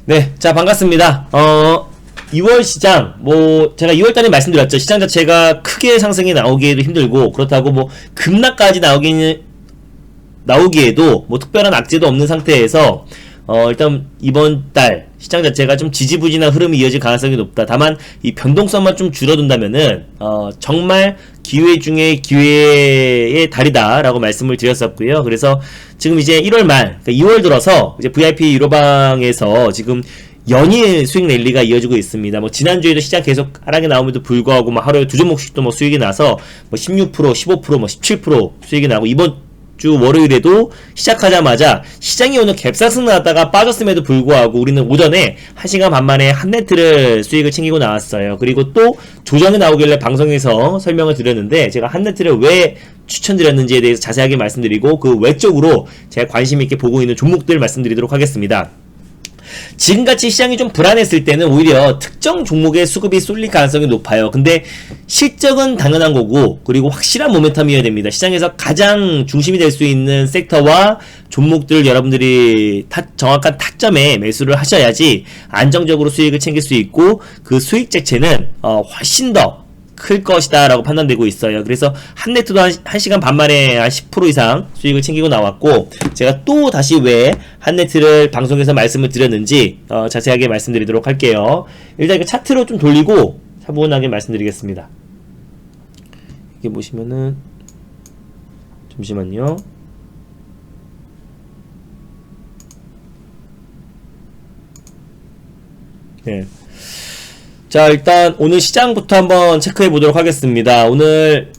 네, 자, 반갑습니다. 2월 시장, 제가 2월 달에 말씀드렸죠. 시장 자체가 크게 상승이 나오기에도 힘들고, 그렇다고 급락까지 나오기에도, 특별한 악재도 없는 상태에서, 일단, 이번 달, 시장 자체가 좀 지지부진한 흐름이 이어질 가능성이 높다. 다만, 이 변동성만 좀 줄어든다면은, 정말 기회 중에 기회의 달이다라고 말씀을 드렸었고요. 그래서, 지금 이제 1월 말, 그러니까 2월 들어서, 이제 VIP 유로방에서 지금, 연일 수익 랠리가 이어지고 있습니다. 지난주에도 시장 계속 하락이 나옴에도 불구하고, 하루에 두 종목씩도 수익이 나서, 16%, 15%, 17% 수익이 나고, 이번 주 월요일에도 시작하자마자 시장이 오늘 갭상승 나왔다가 빠졌음에도 불구하고 우리는 오전에 1시간 반 만에 한네트를 수익을 챙기고 나왔어요. 그리고 또 조정이 나오길래 방송에서 설명을 드렸는데 제가 한네트를 왜 추천드렸는지에 대해서 자세하게 말씀드리고 그 외적으로 제가 관심 있게 보고 있는 종목들 말씀드리도록 하겠습니다. 지금같이 시장이 좀 불안했을 때는 오히려 특정 종목의 수급이 쏠릴 가능성이 높아요. 근데 실적은 당연한 거고 그리고 확실한 모멘텀이어야 됩니다. 시장에서 가장 중심이 될 수 있는 섹터와 종목들을 여러분들이 정확한 타점에 매수를 하셔야지 안정적으로 수익을 챙길 수 있고 그 수익 자체는 훨씬 더 클 것이다 라고 판단되고 있어요. 그래서 한네트도 1시간 반 만에 한 10% 이상 수익을 챙기고 나왔고 제가 또 다시 왜 한네트를 방송에서 말씀을 드렸는지 자세하게 말씀드리도록 할게요. 일단 이거 차트로 좀 돌리고 차분하게 말씀드리겠습니다. 이게 보시면은 잠시만요. 네. 자, 일단 오늘 시장부터 한번 체크해 보도록 하겠습니다. 오늘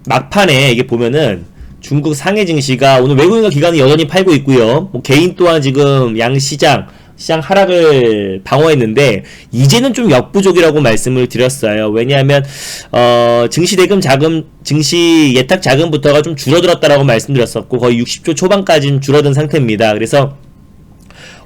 막판에 이게 보면은 중국 상해 증시가 오늘 외국인과 기관이 여전히 팔고 있고요. 개인 또한 지금 시장 하락을 방어했는데 이제는 좀 역부족이라고 말씀을 드렸어요. 왜냐하면 증시 대금 자금, 증시 예탁 자금부터가 좀 줄어들었다라고 말씀드렸었고 거의 60조 초반까지는 줄어든 상태입니다. 그래서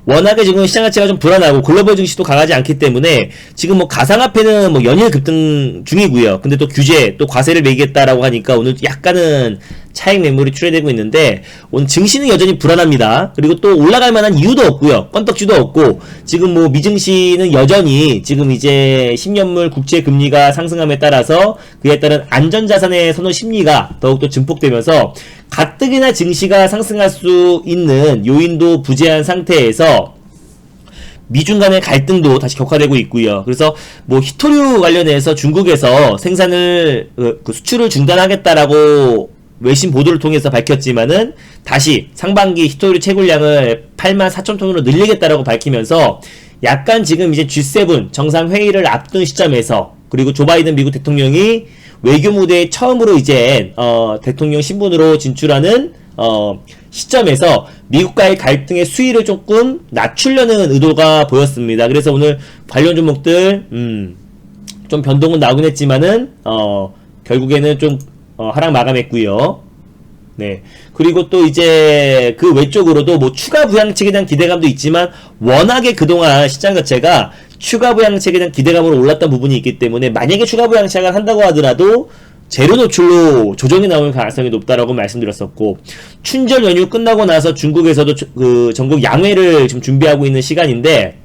워낙에 지금 시장 자체가 좀 불안하고 글로벌 증시도 강하지 않기 때문에 지금 가상화폐는 연일 급등 중이고요. 근데 또 규제, 또 과세를 매기겠다라고 하니까 오늘 약간은 차익 매물이 출회되고 있는데 오늘 증시는 여전히 불안합니다. 그리고 또 올라갈 만한 이유도 없고요. 건덕지도 없고 지금 미증시는 여전히 지금 이제 10년물 국채 금리가 상승함에 따라서 그에 따른 안전자산의 선호 심리가 더욱더 증폭되면서 가뜩이나 증시가 상승할 수 있는 요인도 부재한 상태에서 미중 간의 갈등도 다시 격화되고 있고요. 그래서 히토류 관련해서 중국에서 생산을 수출을 중단하겠다라고 외신 보도를 통해서 밝혔지만은 다시 상반기 히토류 채굴량을 84,000톤으로 늘리겠다라고 밝히면서 약간 지금 이제 G7 정상회의를 앞둔 시점에서 그리고 조 바이든 미국 대통령이 외교 무대에 처음으로 이제 대통령 신분으로 진출하는 시점에서 미국과의 갈등의 수위를 조금 낮추려는 의도가 보였습니다. 그래서 오늘 관련 종목들 좀 변동은 나오긴 했지만은 결국에는 좀 하락 마감했고요. 네. 그리고 또 이제 그 외적으로도 추가 부양책에 대한 기대감도 있지만 워낙에 그동안 시장 자체가 추가 부양책에 대한 기대감으로 올랐던 부분이 있기 때문에 만약에 추가 부양책을 한다고 하더라도 재료 노출로 조정이 나올 가능성이 높다라고 말씀드렸었고 춘절 연휴 끝나고 나서 중국에서도 그 전국 양회를 지금 준비하고 있는 시간인데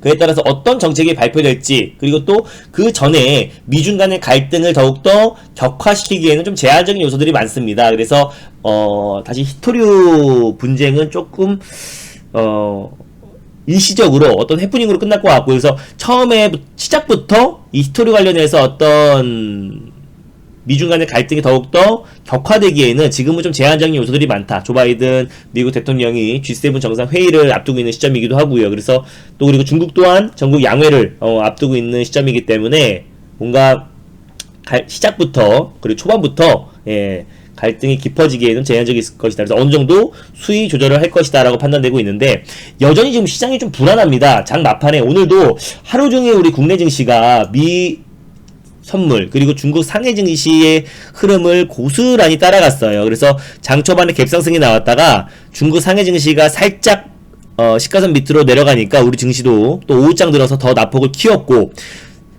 그에 따라서 어떤 정책이 발표될지 그리고 또 그 전에 미중 간의 갈등을 더욱더 격화시키기에는 좀 제한적인 요소들이 많습니다. 그래서 다시 히토류 분쟁은 조금 일시적으로 어떤 해프닝으로 끝날 것 같고 그래서 처음에 시작부터 이 히토류 관련해서 어떤 미중 간의 갈등이 더욱더 격화되기에는 지금은 좀 제한적인 요소들이 많다. 조 바이든 미국 대통령이 G7 정상회의를 앞두고 있는 시점이기도 하고요. 그래서 또 그리고 중국 또한 전국 양회를 앞두고 있는 시점이기 때문에 뭔가 시작부터 그리고 초반부터 갈등이 깊어지기에는 제한적일 것이다. 그래서 어느 정도 수위 조절을 할 것이다 라고 판단되고 있는데 여전히 지금 시장이 좀 불안합니다. 장 막판에 오늘도 하루 종일 우리 국내 증시가 선물 그리고 중국 상해 증시의 흐름을 고스란히 따라갔어요. 그래서 장 초반에 갭상승이 나왔다가 중국 상해 증시가 살짝 시가선 밑으로 내려가니까 우리 증시도 또 오후장 들어서 더 낙폭을 키웠고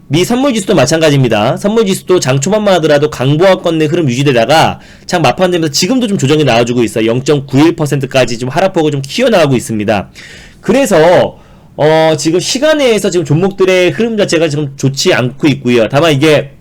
미 선물지수도 마찬가지입니다. 선물지수도 장 초반만 하더라도 강보합권 내 흐름 유지되다가 장 막판 되면서 지금도 좀 조정이 나와주고 있어요. 0.91%까지 좀 하락폭을 좀 키워나가고 있습니다. 그래서 지금 시간에서 지금 종목들의 흐름 자체가 지금 좋지 않고 있고요. 다만 이게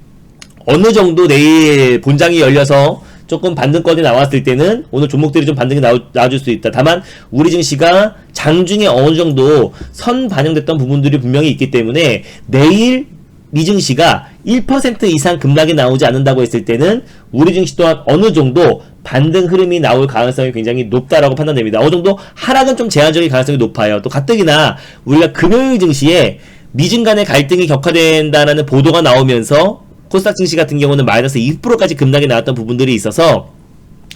어느 정도 내일 본장이 열려서 조금 반등권이 나왔을 때는 오늘 종목들이 좀 반등이 나와줄 수 있다. 다만 우리 증시가 장중에 어느 정도 선 반영됐던 부분들이 분명히 있기 때문에 내일 미 증시가 1% 이상 급락이 나오지 않는다고 했을 때는 우리 증시 또한 어느 정도 반등 흐름이 나올 가능성이 굉장히 높다라고 판단됩니다. 어느 정도 하락은 좀 제한적인 가능성이 높아요. 또 가뜩이나 우리가 금요일 증시에 미증 간의 갈등이 격화된다는 보도가 나오면서 코스닥 증시 같은 경우는 마이너스 2%까지 급락이 나왔던 부분들이 있어서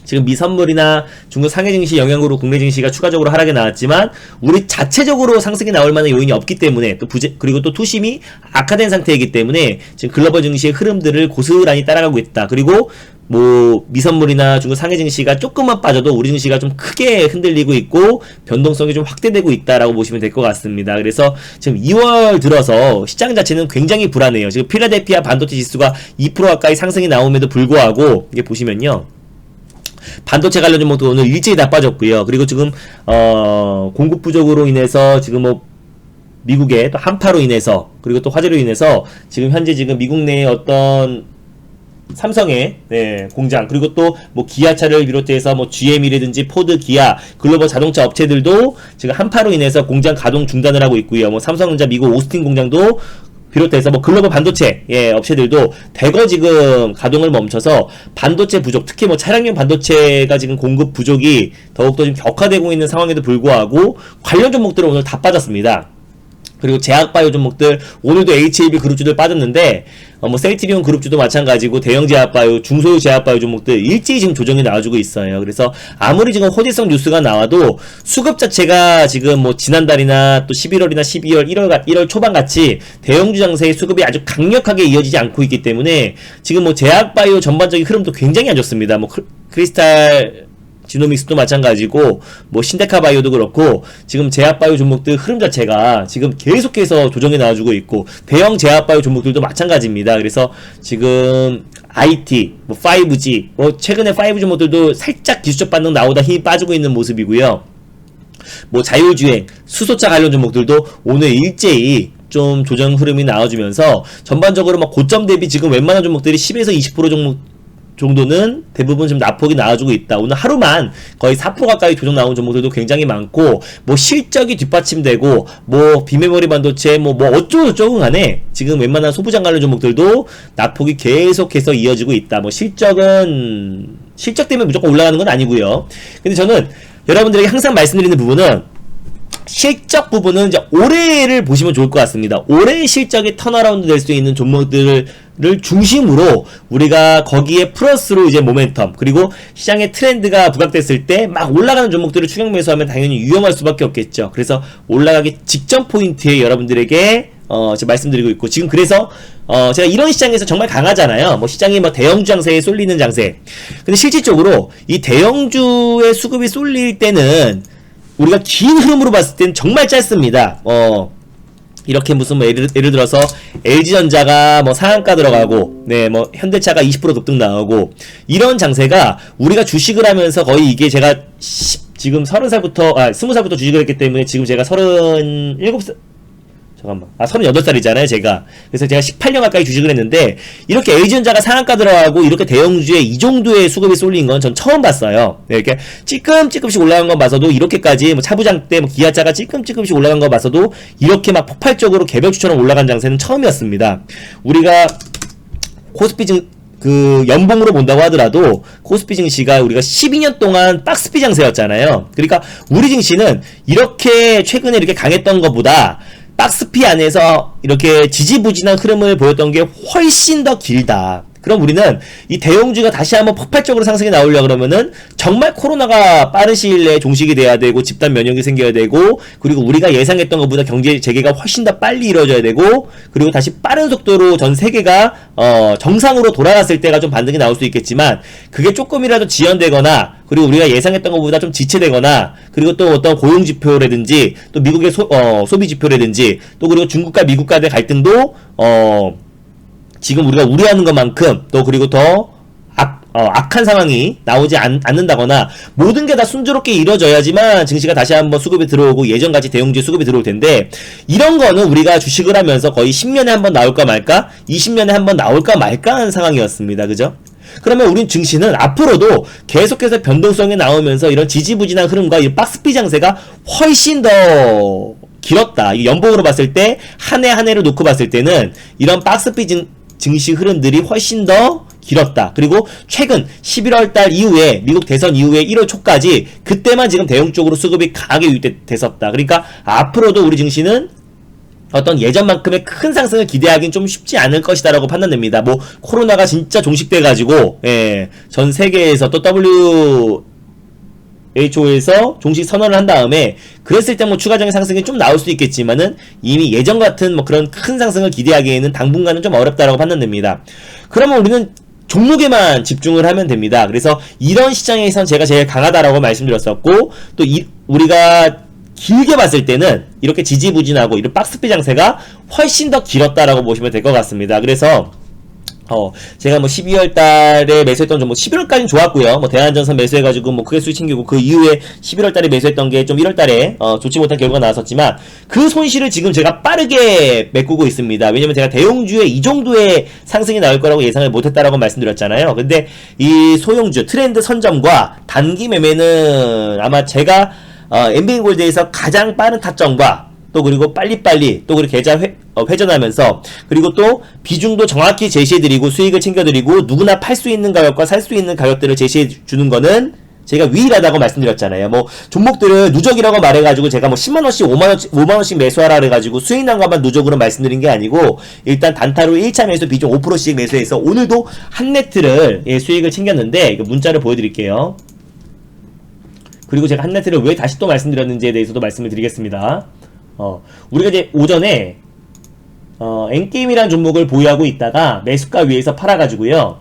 지금 미 선물이나 중국 상해 증시 영향으로 국내 증시가 추가적으로 하락이 나왔지만 우리 자체적으로 상승이 나올 만한 요인이 없기 때문에 또 그리고 또 투심이 악화된 상태이기 때문에 지금 글로벌 증시의 흐름들을 고스란히 따라가고 있다. 그리고 뭐 미선물이나 중국 상해 증시가 조금만 빠져도 우리 증시가 좀 크게 흔들리고 있고 변동성이 좀 확대되고 있다라고 보시면 될 것 같습니다. 그래서 지금 2월 들어서 시장 자체는 굉장히 불안해요. 지금 필라델피아 반도체 지수가 2% 가까이 상승이 나옴에도 불구하고 이게 보시면요. 반도체 관련 종목도 오늘 일제히 다 빠졌고요. 그리고 지금 공급 부족으로 인해서 지금 뭐 미국의 또 한파로 인해서 그리고 또 화재로 인해서 지금 현재 지금 미국 내에 어떤 삼성의 공장 그리고 또 뭐 기아차를 비롯해서 뭐 GM이라든지 포드, 기아, 글로벌 자동차 업체들도 지금 한파로 인해서 공장 가동 중단을 하고 있고요. 뭐 삼성전자 미국 오스틴 공장도 비롯해서 뭐 글로벌 반도체 업체들도 대거 지금 가동을 멈춰서 반도체 부족, 특히 뭐 차량용 반도체가 지금 공급 부족이 더욱더 지금 격화되고 있는 상황에도 불구하고 관련 종목들은 오늘 다 빠졌습니다. 그리고 제약바이오 종목들 오늘도 HAB 그룹주들 빠졌는데 뭐 셀트리온 그룹주도 마찬가지고 대형 제약바이오, 중소형 제약바이오 종목들 일제히 지금 조정이 나와주고 있어요. 그래서 아무리 지금 호재성 뉴스가 나와도 수급 자체가 지금 뭐 지난달이나 또 11월이나 12월, 1월 초반 같이 대형주 장세의 수급이 아주 강력하게 이어지지 않고 있기 때문에 지금 뭐 제약바이오 전반적인 흐름도 굉장히 안 좋습니다. 뭐 크리스탈 지노믹스도 마찬가지고 뭐 신데카바이오도 그렇고 지금 제약바이오 종목들 흐름 자체가 지금 계속해서 조정이 나와주고 있고 대형 제약바이오 종목들도 마찬가지입니다. 그래서 지금 IT, 뭐 5G, 뭐 최근에 5G 종목들도 살짝 기술적 반등 나오다 힘이 빠지고 있는 모습이고요. 뭐 자율주행, 수소차 관련 종목들도 오늘 일제히 좀 조정 흐름이 나와주면서 전반적으로 막 고점 대비 지금 웬만한 종목들이 10에서 20% 정도는 대부분 지금 낙폭이 나와주고 있다. 오늘 하루만 거의 4% 가까이 조정 나온 종목들도 굉장히 많고 뭐 실적이 뒷받침되고 뭐 비메모리 반도체 뭐 어쩌고저쩌고 간에 지금 웬만한 소부장 관련 종목들도 낙폭이 계속해서 이어지고 있다. 뭐 실적 때문에 무조건 올라가는 건 아니고요. 근데 저는 여러분들에게 항상 말씀드리는 부분은 실적 부분은 이제 올해를 보시면 좋을 것 같습니다. 올해의 실적이 턴어라운드 될 수 있는 종목들을 중심으로 우리가 거기에 플러스로 이제 모멘텀 그리고 시장의 트렌드가 부각됐을 때 막 올라가는 종목들을 추격 매수하면 당연히 위험할 수밖에 없겠죠. 그래서 올라가기 직전 포인트에 여러분들에게 제가 말씀드리고 있고 지금 그래서 제가 이런 시장에서 정말 강하잖아요. 뭐 시장이 뭐 대형주 장세에 쏠리는 장세. 근데 실질적으로 이 대형주의 수급이 쏠릴 때는 우리가 긴 흐름으로 봤을 땐 정말 짧습니다. 이렇게 무슨 뭐 예를 들어서 LG전자가 뭐 상한가 들어가고 뭐 현대차가 20% 급등 나오고 이런 장세가 우리가 주식을 하면서 거의 이게 제가 지금 20살부터 주식을 했기 때문에 지금 제가 37살 38살이잖아요, 제가. 그래서 제가 18년 가까이 주식을 했는데, 이렇게 LG전자가 상한가 들어가고, 이렇게 대형주에 이 정도의 수급이 쏠린 건 전 처음 봤어요. 이렇게 찌끔찌끔씩 올라간 거 봐서도, 이렇게까지, 뭐 차부장 때, 뭐 기아차가 찌끔찌끔씩 올라간 거 봐서도, 이렇게 막 폭발적으로 개별주처럼 올라간 장세는 처음이었습니다. 우리가, 코스피 연봉으로 본다고 하더라도, 코스피 증시가 우리가 12년 동안 박스피 장세였잖아요. 그러니까, 우리 증시는 이렇게, 최근에 이렇게 강했던 것보다, 박스피 안에서 이렇게 지지부진한 흐름을 보였던 게 훨씬 더 길다. 그럼 우리는 이 대형주가 다시 한번 폭발적으로 상승이 나오려 그러면은 정말 코로나가 빠른 시일 내에 종식이 돼야 되고 집단 면역이 생겨야 되고 그리고 우리가 예상했던 것보다 경제 재개가 훨씬 더 빨리 이루어져야 되고 그리고 다시 빠른 속도로 전 세계가 정상으로 돌아갔을 때가 좀 반등이 나올 수 있겠지만 그게 조금이라도 지연되거나 그리고 우리가 예상했던 것보다 좀 지체되거나 그리고 또 어떤 고용 지표라든지 또 미국의 소비 지표라든지 또 그리고 중국과 미국 간의 갈등도 지금 우리가 우려하는 것만큼 또 그리고 더 악한 상황이 나오지 않는다거나 모든 게 다 순조롭게 이루어져야지만 증시가 다시 한번 수급이 들어오고 예전같이 대형주에 수급이 들어올 텐데, 이런 거는 우리가 주식을 하면서 거의 10년에 한 번 나올까 말까, 20년에 한 번 나올까 말까 하는 상황이었습니다. 그죠? 그러면 우린 증시는 앞으로도 계속해서 변동성이 나오면서 이런 지지부진한 흐름과 이 박스피 장세가 훨씬 더 길었다. 이 연봉으로 봤을 때 한 해 한 해를 놓고 봤을 때는 이런 박스피 증시 흐름들이 훨씬 더 길었다. 그리고 최근 11월 달 이후에, 미국 대선 이후에 1월 초까지 그때만 지금 대형적으로 수급이 강하게 유입됐었다. 그러니까 앞으로도 우리 증시는 어떤 예전만큼의 큰 상승을 기대하기는 좀 쉽지 않을 것이다라고 판단됩니다. 뭐 코로나가 진짜 종식돼가지고 전 세계에서 또 WHO에서 종식 선언을 한 다음에 그랬을 때 뭐 추가적인 상승이 좀 나올 수 있겠지만은 이미 예전 같은 뭐 그런 큰 상승을 기대하기에는 당분간은 좀 어렵다라고 판단됩니다. 그러면 우리는 종목에만 집중을 하면 됩니다. 그래서 이런 시장에선 제가 제일 강하다라고 말씀드렸었고, 또 우리가 길게 봤을 때는 이렇게 지지부진하고 이런 박스피 장세가 훨씬 더 길었다라고 보시면 될 것 같습니다. 그래서 제가 뭐 12월 달에 매수했던 종목, 11월까지는 좋았고요. 뭐 대한전선 매수해가지고 뭐 크게 수익 챙기고, 그 이후에 11월 달에 매수했던 게 좀 1월 달에 좋지 못한 결과가 나왔었지만, 그 손실을 지금 제가 빠르게 메꾸고 있습니다. 왜냐면 제가 대형주에 이 정도의 상승이 나올 거라고 예상을 못했다라고 말씀드렸잖아요. 근데 이 소형주 트렌드 선점과 단기 매매는 아마 제가 엔비인골드에서 가장 빠른 타점과 또 그리고 빨리빨리 또 그리고 계좌 회전하면서, 그리고 또 비중도 정확히 제시해드리고 수익을 챙겨드리고 누구나 팔 수 있는 가격과 살 수 있는 가격들을 제시해주는 거는 제가 유일하다고 말씀드렸잖아요. 뭐 종목들을 누적이라고 말해가지고 제가 뭐 10만원씩 5만원씩 매수하라 그래가지고 수익 난 것만 누적으로 말씀드린 게 아니고, 일단 단타로 1차 매수 비중 5%씩 매수해서 오늘도 한네트를 수익을 챙겼는데, 이거 문자를 보여드릴게요. 그리고 제가 한네트를 왜 다시 또 말씀드렸는지에 대해서도 말씀을 드리겠습니다. 우리가 이제 오전에 엔게임이라는 종목을 보유하고 있다가 매수가 위에서 팔아가지고요.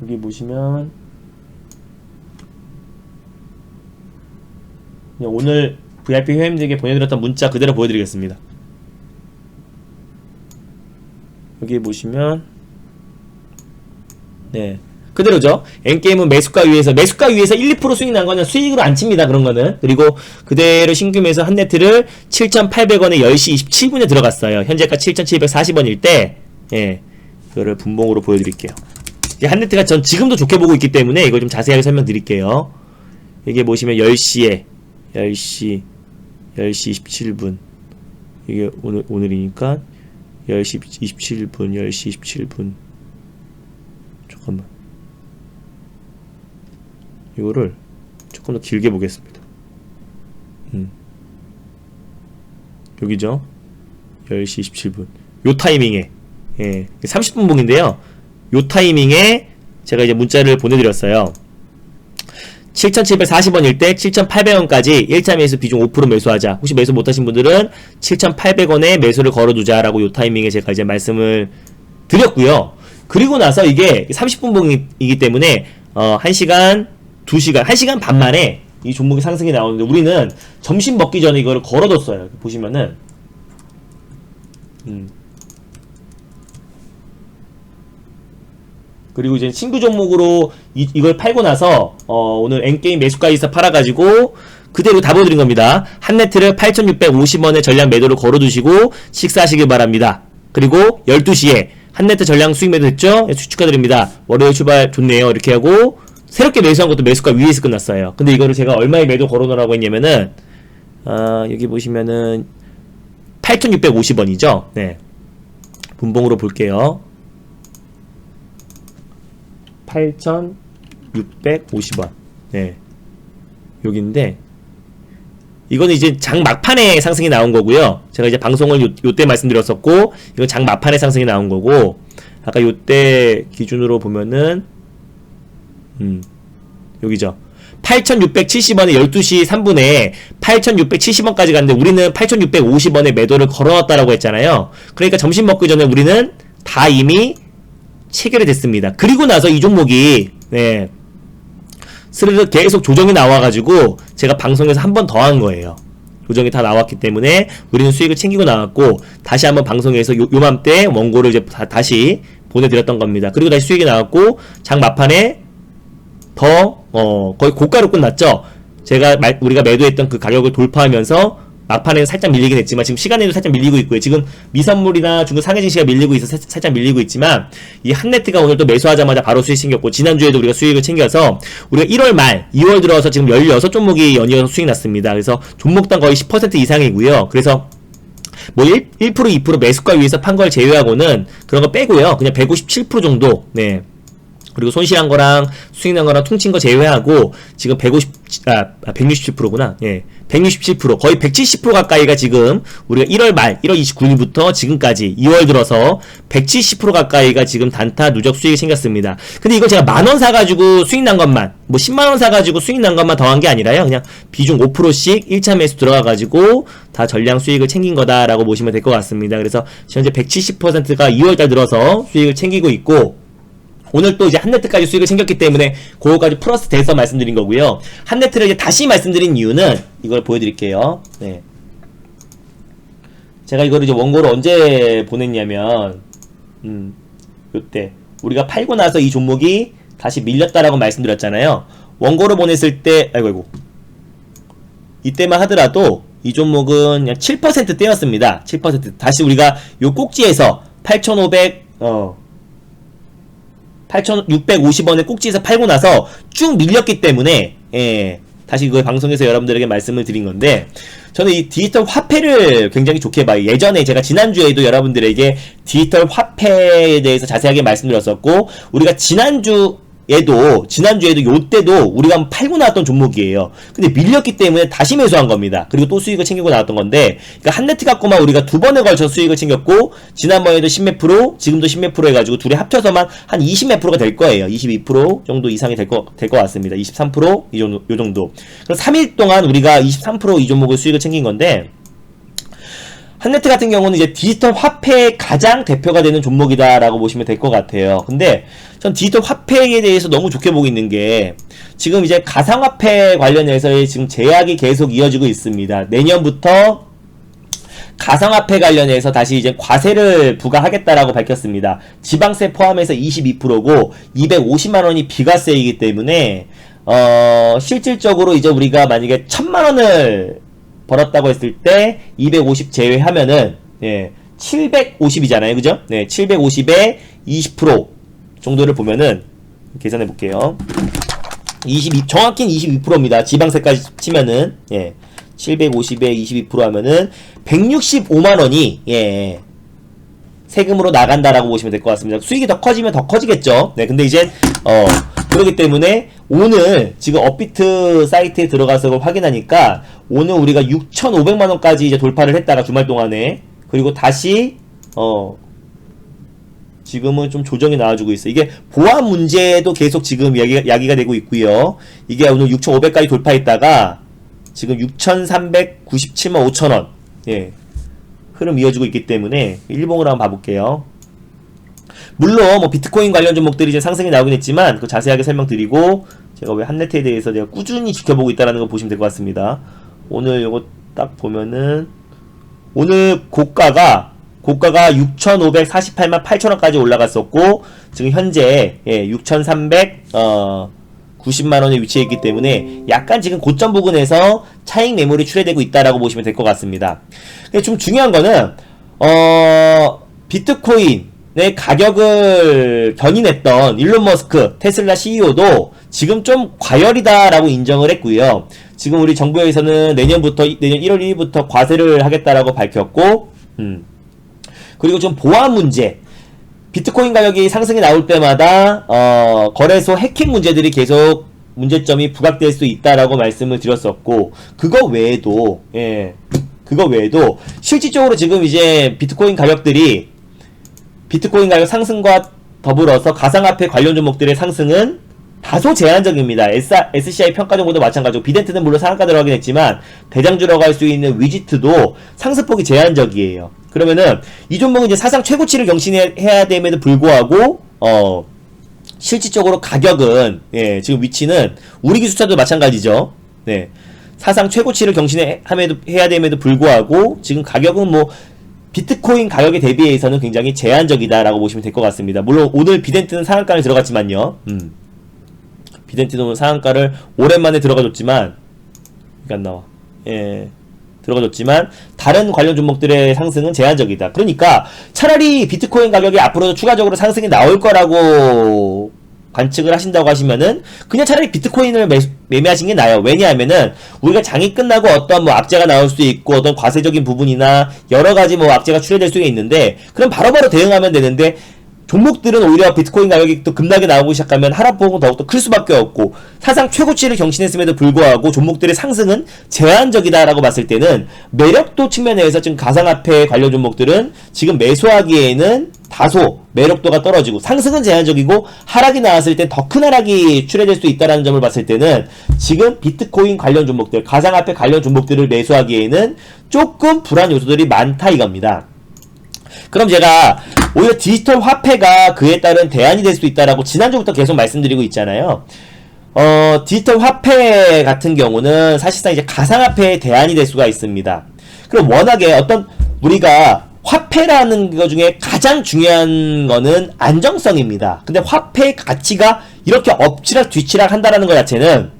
여기 보시면 오늘 VIP 회원님들에게 보내드렸던 문자 그대로 보여드리겠습니다. 여기 보시면 그대로죠. 엔게임은 매수가 위에서 1, 2% 수익 난 거는 수익으로 안 칩니다. 그런 거는. 그리고 그대로 신규 매수 한네트를 7,800원에 10시 27분에 들어갔어요. 현재가 7,740원일 때, 그거를 분봉으로 보여드릴게요. 한네트가 전 지금도 좋게 보고 있기 때문에 이걸 좀 자세하게 설명드릴게요. 이게 보시면 10시 27분. 이게 오늘이니까 10시 27분. 잠깐만. 이거를 조금 더 길게 보겠습니다. 여기죠? 10시 27분. 요 타이밍에, 30분 봉인데요. 요 타이밍에 제가 이제 문자를 보내드렸어요. 7,740원일 때 7,800원까지 1차 매수 비중 5% 매수하자. 혹시 매수 못하신 분들은 7,800원에 매수를 걸어두자라고 요 타이밍에 제가 이제 말씀을 드렸고요. 그리고 나서 이게 30분 봉이기 때문에 1시간, 2시간, 1시간 반 만에 이 종목이 상승이 나오는데, 우리는 점심 먹기 전에 이거를 걸어뒀어요. 보시면은 그리고 이제 신규 종목으로 이걸 팔고 나서 오늘 엔게임 매수가에서 팔아가지고 그대로 다 보여드린 겁니다. 한네트를 8,650원에 전량 매도를 걸어두시고 식사하시길 바랍니다. 그리고 12시에 한네트 전량 수익 매도 됐죠? 축하드립니다. 월요일 출발 좋네요. 이렇게 하고 새롭게 매수한 것도 매수가 위에서 끝났어요. 근데 이거를 제가 얼마에 매도 걸어놓으라고 했냐면은 여기 보시면은 8,650원이죠. 분봉으로 볼게요. 8,650원. 여기인데 이거는 이제 장 막판에 상승이 나온 거고요. 제가 이제 방송을 요때 말씀드렸었고, 이건 장 막판에 상승이 나온 거고, 아까 요때 기준으로 보면은 여기죠. 8,670원에 12시 3분에 8,670원까지 갔는데 우리는 8,650원에 매도를 걸어놨다라고 했잖아요. 그러니까 점심 먹기 전에 우리는 다 이미 체결이 됐습니다. 그리고 나서 이 종목이 스르륵 계속 조정이 나와가지고 제가 방송에서 한 번 더 한 거예요. 조정이 다 나왔기 때문에 우리는 수익을 챙기고 나왔고, 다시 한번 방송에서 요맘때 원고를 이제 다시 보내드렸던 겁니다. 그리고 다시 수익이 나왔고, 장 막판에 거의 고가로 끝났죠. 우리가 매도했던 그 가격을 돌파하면서 막판에는 살짝 밀리긴 했지만 지금 시간에도 살짝 밀리고 있고요. 지금 미선물이나 중국 상해 증시가 밀리고 있어서 살짝 밀리고 있지만, 이 한네트가 오늘 또 매수하자마자 바로 수익 챙겼고, 지난주에도 우리가 수익을 챙겨서 우리가 1월 말 2월 들어서 지금 16종목이 연이어서 수익 났습니다. 그래서 종목당 거의 10% 이상이고요. 그래서 뭐 1%, 2% 매수가 위에서 판 걸 제외하고는 그런 거 빼고요. 그냥 157% 정도. 네. 그리고 손실한 거랑 수익 난 거랑 퉁친 거 제외하고 지금 167%구나. 예. 167%, 거의 170% 가까이가 지금 우리가 1월 말 1월 29일부터 지금까지 2월 들어서 170% 가까이가 지금 단타 누적 수익이 생겼습니다. 근데 이거 제가 10,000원 사가지고 수익 난 것만, 뭐 10만원 사가지고 수익 난 것만 더한 게 아니라요. 그냥 비중 5%씩 1차 매수 들어가가지고 다 전량 수익을 챙긴 거다라고 보시면 될 것 같습니다. 그래서 현재 170%가 2월달 들어서 수익을 챙기고 있고, 오늘 또 이제 한네트까지 수익을 챙겼기 때문에 그거까지 플러스 돼서 말씀드린 거고요. 한네트를 이제 다시 말씀드린 이유는 이걸 보여드릴게요. 네. 제가 이거를 이제 원고를 언제 보냈냐면, 요때 우리가 팔고 나서 이 종목이 다시 밀렸다라고 말씀드렸잖아요. 원고를 보냈을 때, 아이고 이때만 하더라도 이 종목은 그냥 7%대였습니다. 7%. 다시 우리가 요 꼭지에서 8,650원의 꼭지에서 팔고 나서 쭉 밀렸기 때문에, 예, 다시 그 방송에서 여러분들에게 말씀을 드린 건데, 저는 이 디지털 화폐를 굉장히 좋게 봐요. 예전에 제가 지난주에도 여러분들에게 디지털 화폐에 대해서 자세하게 말씀드렸었고, 우리가 지난주에도 요때도 우리가 팔고 나왔던 종목이에요. 근데 밀렸기 때문에 다시 매수한 겁니다. 그리고 또 수익을 챙기고 나왔던 건데, 그러니까 한네트 갖고만 우리가 두 번에 걸쳐 수익을 챙겼고, 지난번에도 10몇 프로, 지금도 10몇 프로 해가지고 둘이 합쳐서만 한 20몇 프로가 될 거예요. 22% 정도 이상이 될 것 같습니다. 23% 요 정도. 그래서 3일 동안 우리가 23% 이 종목을 수익을 챙긴 건데, 한네트 같은 경우는 이제 디지털 화폐의 가장 대표가 되는 종목이다라고 보시면 될 것 같아요. 근데 전 디지털 화폐에 대해서 너무 좋게 보고 있는 게, 지금 이제 가상화폐 관련해서의 지금 제약이 계속 이어지고 있습니다. 내년부터 가상화폐 관련해서 다시 이제 과세를 부과하겠다라고 밝혔습니다. 지방세 포함해서 22%고 250만원이 비과세이기 때문에 실질적으로 이제 우리가 만약에 1,000만원을 벌었다고 했을 때 250 제외하면은, 예, 750이잖아요. 그죠? 네, 750에 20% 정도를 보면은 계산해 볼게요. 정확히는 22%입니다. 지방세까지 치면은, 예, 750에 22% 하면은 165만원이, 예, 세금으로 나간다라고 보시면 될 것 같습니다. 수익이 더 커지면 더 커지겠죠. 네, 근데 이제 그렇기 때문에 오늘 지금 업비트 사이트에 들어가서 그걸 확인하니까 오늘 우리가 6,500만원까지 이제 돌파를 했다가 주말 동안에, 그리고 다시 지금은 좀 조정이 나와주고 있어요. 이게 보안 문제도 계속 지금 야기가 되고 있고요. 이게 오늘 6,500까지 돌파했다가 지금 6,397만 5천원, 예, 흐름 이어지고 있기 때문에 일봉으로 한번 봐볼게요. 물론 뭐 비트코인 관련 종목들이 이제 상승이 나오긴 했지만 그 자세하게 설명드리고, 제가 왜 한네트에 대해서 내가 꾸준히 지켜보고 있다는 걸 보시면 될 것 같습니다. 오늘 요거 딱 보면은 오늘 고가가 6,548만 8천원까지 올라갔었고, 지금 현재, 예, 6,390만원에 위치해 있기 때문에 약간 지금 고점 부근에서 차익 매물이 출회되고 있다라고 보시면 될 것 같습니다. 근데 좀 중요한 거는 비트코인의 가격을 견인했던 일론 머스크 테슬라 CEO도 지금 좀 과열이다라고 인정을 했고요. 지금 우리 정부에서는 내년 1월 1일부터 과세를 하겠다라고 밝혔고, 그리고 좀 보안 문제, 비트코인 가격이 상승이 나올 때마다 거래소 해킹 문제들이 계속 문제점이 부각될 수 있다라고 말씀을 드렸었고, 그거 외에도 실질적으로 지금 이제 비트코인 가격 상승과 더불어서 가상화폐 관련 종목들의 상승은 다소 제한적입니다. SCI 평가 정보도 마찬가지고, 비덴트는 물론 상한가 들어가긴 했지만 대장 들어갈 수 있는 위지트도 상승폭이 제한적이에요. 그러면은 이 종목은 이제 사상 최고치를 경신해야 됨에도 불구하고 실질적으로 가격은, 예, 지금 위치는 우리 기술자도 마찬가지죠. 네, 사상 최고치를 해야 됨에도 불구하고 지금 가격은 뭐 비트코인 가격에 대비해서는 굉장히 제한적이다라고 보시면 될 것 같습니다. 물론 오늘 비덴트는 상한가를 들어갔지만요. 비덴트는 오늘 상한가를 오랜만에 들어가줬지만 이게 안 나와. 예. 들어가줬지만 다른 관련 종목들의 상승은 제한적이다. 그러니까 차라리 비트코인 가격이 앞으로도 추가적으로 상승이 나올 거라고 관측을 하신다고 하시면은 그냥 차라리 비트코인을 매매하신 게 나아요. 왜냐하면은 우리가 장이 끝나고 어떤 뭐 악재가 나올 수도 있고 어떤 과세적인 부분이나 여러 가지 뭐 악재가 출현될 수가 있는데 그럼 바로바로 대응하면 되는데 종목들은 오히려 비트코인 가격이 또 급락이 나오기 시작하면 하락폭은 더욱더 클 수밖에 없고 사상 최고치를 경신했음에도 불구하고 종목들의 상승은 제한적이다라고 봤을 때는 매력도 측면에서 지금 가상화폐 관련 종목들은 지금 매수하기에는 다소 매력도가 떨어지고 상승은 제한적이고 하락이 나왔을 땐 더 큰 하락이 출현될 수 있다는 점을 봤을 때는 지금 비트코인 관련 종목들, 가상화폐 관련 종목들을 매수하기에는 조금 불안 요소들이 많다 이겁니다. 그럼 제가 오히려 디지털 화폐가 그에 따른 대안이 될 수 있다라고 지난주부터 계속 말씀드리고 있잖아요. 디지털 화폐 같은 경우는 사실상 이제 가상화폐의 대안이 될 수가 있습니다. 그럼 워낙에 어떤 우리가 화폐라는 것 중에 가장 중요한 거는 안정성입니다. 근데 화폐의 가치가 이렇게 엎치락 뒤치락 한다라는 것 자체는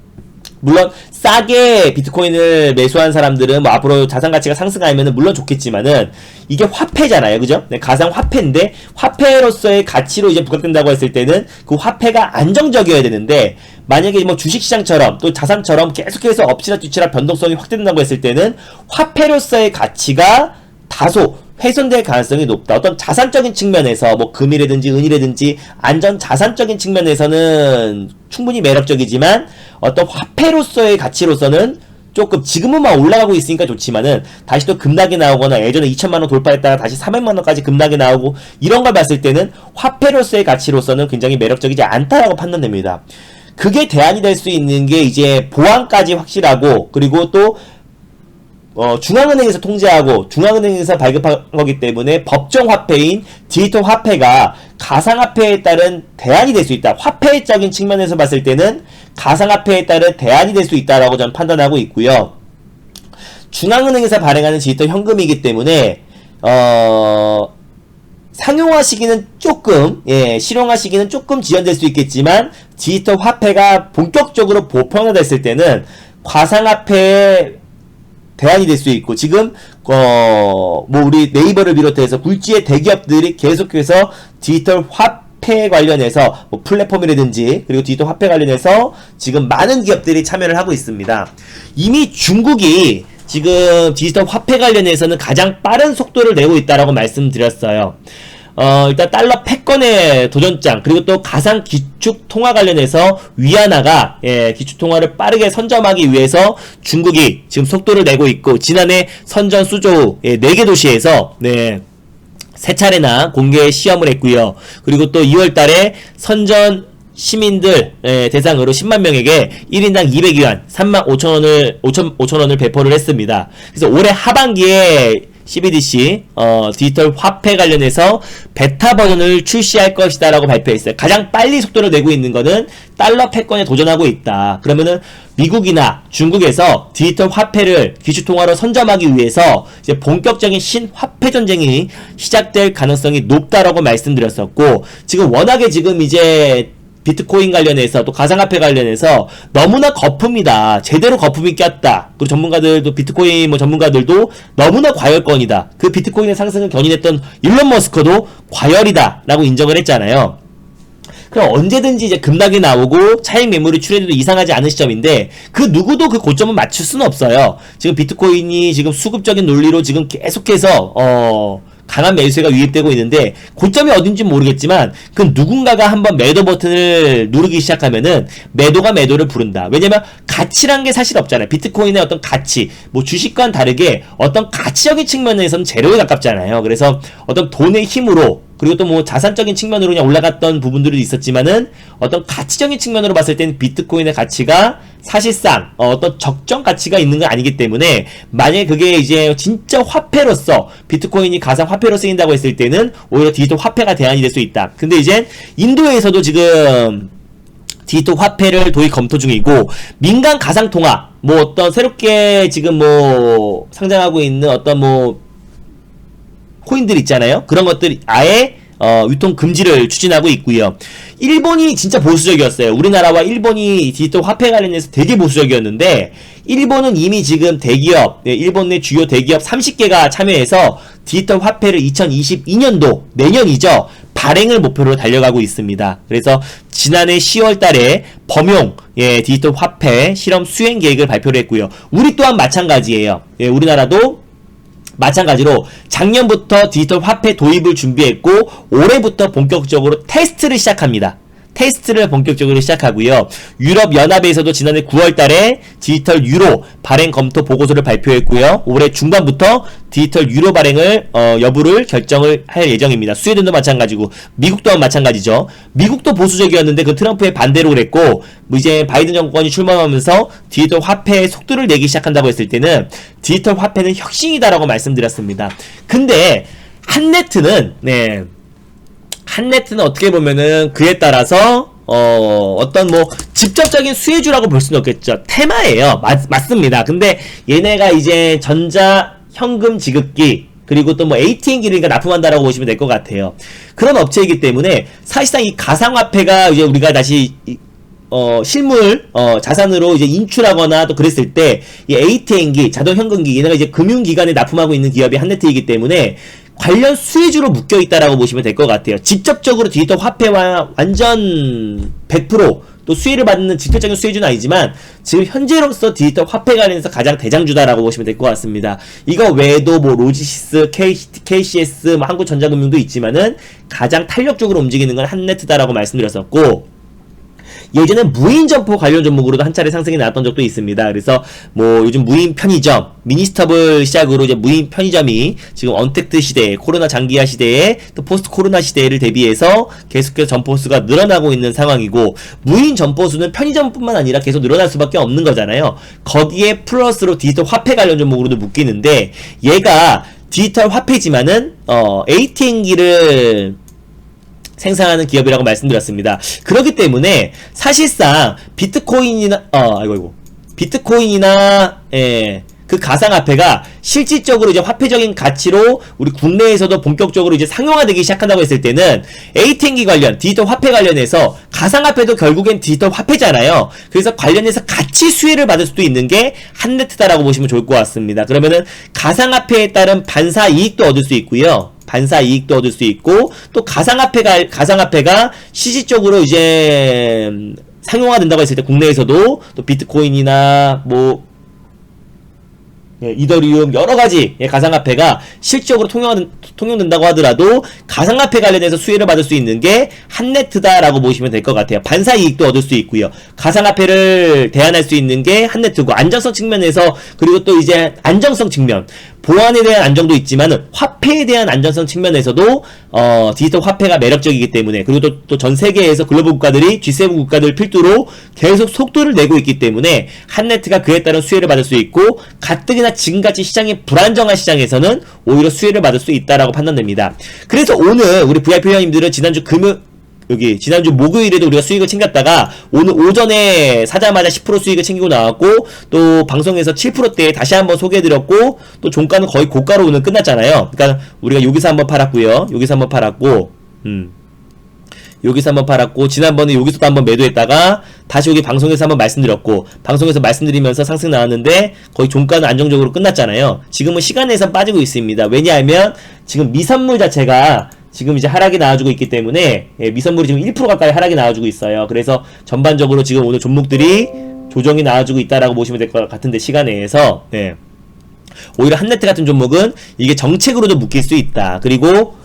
물론 싸게 비트코인을 매수한 사람들은 뭐 앞으로 자산 가치가 상승하면은 물론 좋겠지만은 이게 화폐잖아요. 그죠? 네, 가상 화폐인데 화폐로서의 가치로 이제 부각된다고 했을 때는 그 화폐가 안정적이어야 되는데 만약에 뭐 주식시장처럼 또 자산처럼 계속해서 엎치락 뒤치락 변동성이 확대된다고 했을 때는 화폐로서의 가치가 다소 훼손될 가능성이 높다. 어떤 자산적인 측면에서 뭐 금이라든지 은이라든지 안전 자산적인 측면에서는 충분히 매력적이지만 어떤 화폐로서의 가치로서는 조금 지금은 막 올라가고 있으니까 좋지만은 다시 또 급락이 나오거나 예전에 2천만원 돌파했다가 다시 300만원까지 급락이 나오고 이런 걸 봤을 때는 화폐로서의 가치로서는 굉장히 매력적이지 않다라고 판단됩니다. 그게 대안이 될 수 있는 게 이제 보안까지 확실하고 그리고 또 중앙은행에서 통제하고 중앙은행에서 발급한 거기 때문에 법정 화폐인 디지털 화폐가 가상화폐에 따른 대안이 될 수 있다. 화폐적인 측면에서 봤을 때는 가상화폐에 따른 대안이 될 수 있다라고 저는 판단하고 있고요. 중앙은행에서 발행하는 디지털 현금이기 때문에 상용화 시기는 조금 실용화 시기는 조금 지연될 수 있겠지만 디지털 화폐가 본격적으로 보편화됐을 때는 가상화폐의 대안이 될 수 있고 지금 뭐 우리 네이버를 비롯해서 굴지의 대기업들이 계속해서 디지털 화폐 관련해서 뭐 플랫폼이라든지 그리고 디지털 화폐 관련해서 지금 많은 기업들이 참여를 하고 있습니다. 이미 중국이 지금 디지털 화폐 관련해서는 가장 빠른 속도를 내고 있다라고 말씀드렸어요. 일단 달러 패권의 도전장 그리고 또 가상 기축 통화 관련해서 위안화가 기축 통화를 빠르게 선점하기 위해서 중국이 지금 속도를 내고 있고 지난해 선전 수조 4개 도시에서 세 차례나 공개 시험을 했고요. 그리고 또 2월달에 선전 시민들 대상으로 10만 명에게 1인당 200위안 35,000원을 배포를 했습니다. 그래서 올해 하반기에 CBDC 디지털 화폐 관련해서 베타 버전을 출시할 것이다 라고 발표했어요. 가장 빨리 속도를 내고 있는 거는 달러 패권에 도전하고 있다. 그러면은 미국이나 중국에서 디지털 화폐를 기축통화로 선점하기 위해서 이제 본격적인 신화폐 전쟁이 시작될 가능성이 높다라고 말씀드렸었고 지금 워낙에 지금 이제 비트코인 관련해서 또 가상화폐 관련해서 너무나 거품이다. 제대로 거품이 꼈다. 그리고 전문가들도 비트코인 전문가들도 너무나 과열권이다. 그 비트코인의 상승을 견인했던 일론 머스크도 과열이다 라고 인정을 했잖아요. 그럼 언제든지 이제 급락이 나오고 차익 매물이 출현해도 이상하지 않은 시점인데 그 누구도 그 고점을 맞출 수는 없어요. 지금 비트코인이 지금 수급적인 논리로 지금 계속해서 강한 매수세가 유입되고 있는데 고점이 어딘지 모르겠지만 그 누군가가 한번 매도 버튼을 누르기 시작하면은 매도가 매도를 부른다. 왜냐면 가치란 게 사실 없잖아요. 비트코인의 어떤 가치 뭐 주식과는 다르게 어떤 가치적인 측면에서는 제로에 가깝잖아요. 그래서 어떤 돈의 힘으로 그리고 또 뭐 자산적인 측면으로 그냥 올라갔던 부분들이 있었지만은 어떤 가치적인 측면으로 봤을 때는 비트코인의 가치가 사실상 어떤 적정 가치가 있는 건 아니기 때문에 만약에 그게 이제 진짜 화폐로서 비트코인이 가상 화폐로 쓰인다고 했을 때는 오히려 디지털 화폐가 대안이 될 수 있다. 근데 이제 인도에서도 지금 디지털 화폐를 도입 검토 중이고, 민간 가상통화, 뭐 어떤 새롭게 지금 뭐 상장하고 있는 어떤 뭐 코인들 있잖아요. 그런 것들 아예 유통 금지를 추진하고 있고요. 일본이 진짜 보수적이었어요. 우리나라와 일본이 디지털 화폐 관련해서 되게 보수적이었는데, 일본은 이미 지금 대기업, 일본 내 주요 대기업 30개가 참여해서 디지털 화폐를 2022년도, 내년이죠, 발행을 목표로 달려가고 있습니다. 그래서 지난해 10월 달에 범용 디지털 화폐 실험 수행 계획을 발표를 했고요. 우리 또한 마찬가지예요. 우리나라도 마찬가지로 작년부터 디지털 화폐 도입을 준비했고, 올해부터 본격적으로 테스트를 시작합니다. 테스트를 본격적으로 시작하고요. 유럽연합에서도 지난해 9월달에 디지털 유로 발행 검토 보고서를 발표했고요. 올해 중반부터 디지털 유로 발행을 여부를 결정을 할 예정입니다. 스웨덴도 마찬가지고 미국 또한 마찬가지죠. 미국도 보수적이었는데 그 트럼프의 반대로 그랬고, 뭐 이제 바이든 정권이 출범하면서 디지털 화폐의 속도를 내기 시작한다고 했을 때는 디지털 화폐는 혁신이다라고 말씀드렸습니다. 근데 한네트는 한네트는 어떻게 보면은 그에 따라서 어떤 뭐 직접적인 수혜주라고 볼 수는 없겠죠. 테마예요. 맞습니다. 근데 얘네가 이제 전자 현금 지급기, 그리고 또 뭐 ATM기를 납품한다라고 보시면 될 것 같아요. 그런 업체이기 때문에 사실상 이 가상화폐가 이제 우리가 다시 실물 자산으로 이제 인출하거나 또 그랬을 때 이 ATM기, 자동 현금기, 얘네가 이제 금융기관에 납품하고 있는 기업이 한네트이기 때문에 관련 수혜주로 묶여있다라고 보시면 될 것 같아요. 직접적으로 디지털 화폐와 완전 100% 또 수혜를 받는 직접적인 수혜주는 아니지만, 지금 현재로서 디지털 화폐 관련해서 가장 대장주다라고 보시면 될 것 같습니다. 이거 외에도 뭐 로지시스, KCS, 뭐 한국전자금융도 있지만은 가장 탄력적으로 움직이는 건 한네트다라고 말씀드렸었고, 예전에 무인 점포 관련 종목으로도 한 차례 상승이 나왔던 적도 있습니다. 그래서 뭐 요즘 무인 편의점, 미니스톱을 시작으로 이제 무인 편의점이 지금 언택트 시대에, 코로나 장기화 시대에 또 포스트 코로나 시대를 대비해서 계속해서 점포 수가 늘어나고 있는 상황이고, 무인 점포 수는 편의점뿐만 아니라 계속 늘어날 수밖에 없는 거잖아요. 거기에 플러스로 디지털 화폐 관련 종목으로도 묶이는데, 얘가 디지털 화폐지만은 ATM기를 생산하는 기업이라고 말씀드렸습니다. 그렇기 때문에 사실상 비트코인이나 비트코인이나 그 가상화폐가 실질적으로 이제 화폐적인 가치로 우리 국내에서도 본격적으로 이제 상용화되기 시작한다고 했을 때는 ATM기 관련, 디지털 화폐 관련해서 가상화폐도 결국엔 디지털 화폐잖아요. 그래서 관련해서 가치 수혜를 받을 수도 있는 게 한네트다라고 보시면 좋을 것 같습니다. 그러면은 가상화폐에 따른 반사 이익도 얻을 수 있고요. 반사 이익도 얻을 수 있고, 또 가상화폐가 실질적으로 이제 상용화된다고 했을 때 국내에서도 또 비트코인이나 뭐 이더리움 여러가지 가상화폐가 실질적으로 통용된다고 하더라도 가상화폐 관련해서 수혜를 받을 수 있는 게 한네트다라고 보시면 될 것 같아요. 반사 이익도 얻을 수 있고요. 가상화폐를 대안할 수 있는 게 한네트고, 안정성 측면에서, 그리고 또 이제 안정성 측면, 보안에 대한 안정도 있지만 화폐에 대한 안정성 측면에서도 디지털 화폐가 매력적이기 때문에, 그리고 또 전 세계에서 글로벌 국가들이 G7 국가들 필두로 계속 속도를 내고 있기 때문에 한네트가 그에 따른 수혜를 받을 수 있고, 가뜩이나 지금같이 시장이 불안정한 시장에서는 오히려 수혜를 받을 수 있다라고 판단됩니다. 그래서 오늘 우리 VIP 회원님들은 지난주 목요일에도 우리가 수익을 챙겼다가 오늘 오전에 사자마자 10% 수익을 챙기고 나왔고, 또 방송에서 7%대에 다시 한번 소개해드렸고, 또 종가는 거의 고가로 오늘 끝났잖아요. 그러니까 우리가 여기서 한번 팔았고요, 여기서 한번 팔았고, 여기서 한번 팔았고, 지난번에 여기서 또 한번 매도했다가 다시 여기 방송에서 한번 말씀드렸고, 방송에서 말씀드리면서 상승 나왔는데 거의 종가는 안정적으로 끝났잖아요. 지금은 시간에서 빠지고 있습니다. 왜냐하면 지금 미선물 자체가 지금 이제 하락이 나와주고 있기 때문에, 미선물이 지금 1% 가까이 하락이 나와주고 있어요. 그래서 전반적으로 지금 오늘 종목들이 조정이 나와주고 있다라고 보시면 될 것 같은데, 시간에서 오히려 한네트 같은 종목은 이게 정책으로도 묶일 수 있다. 그리고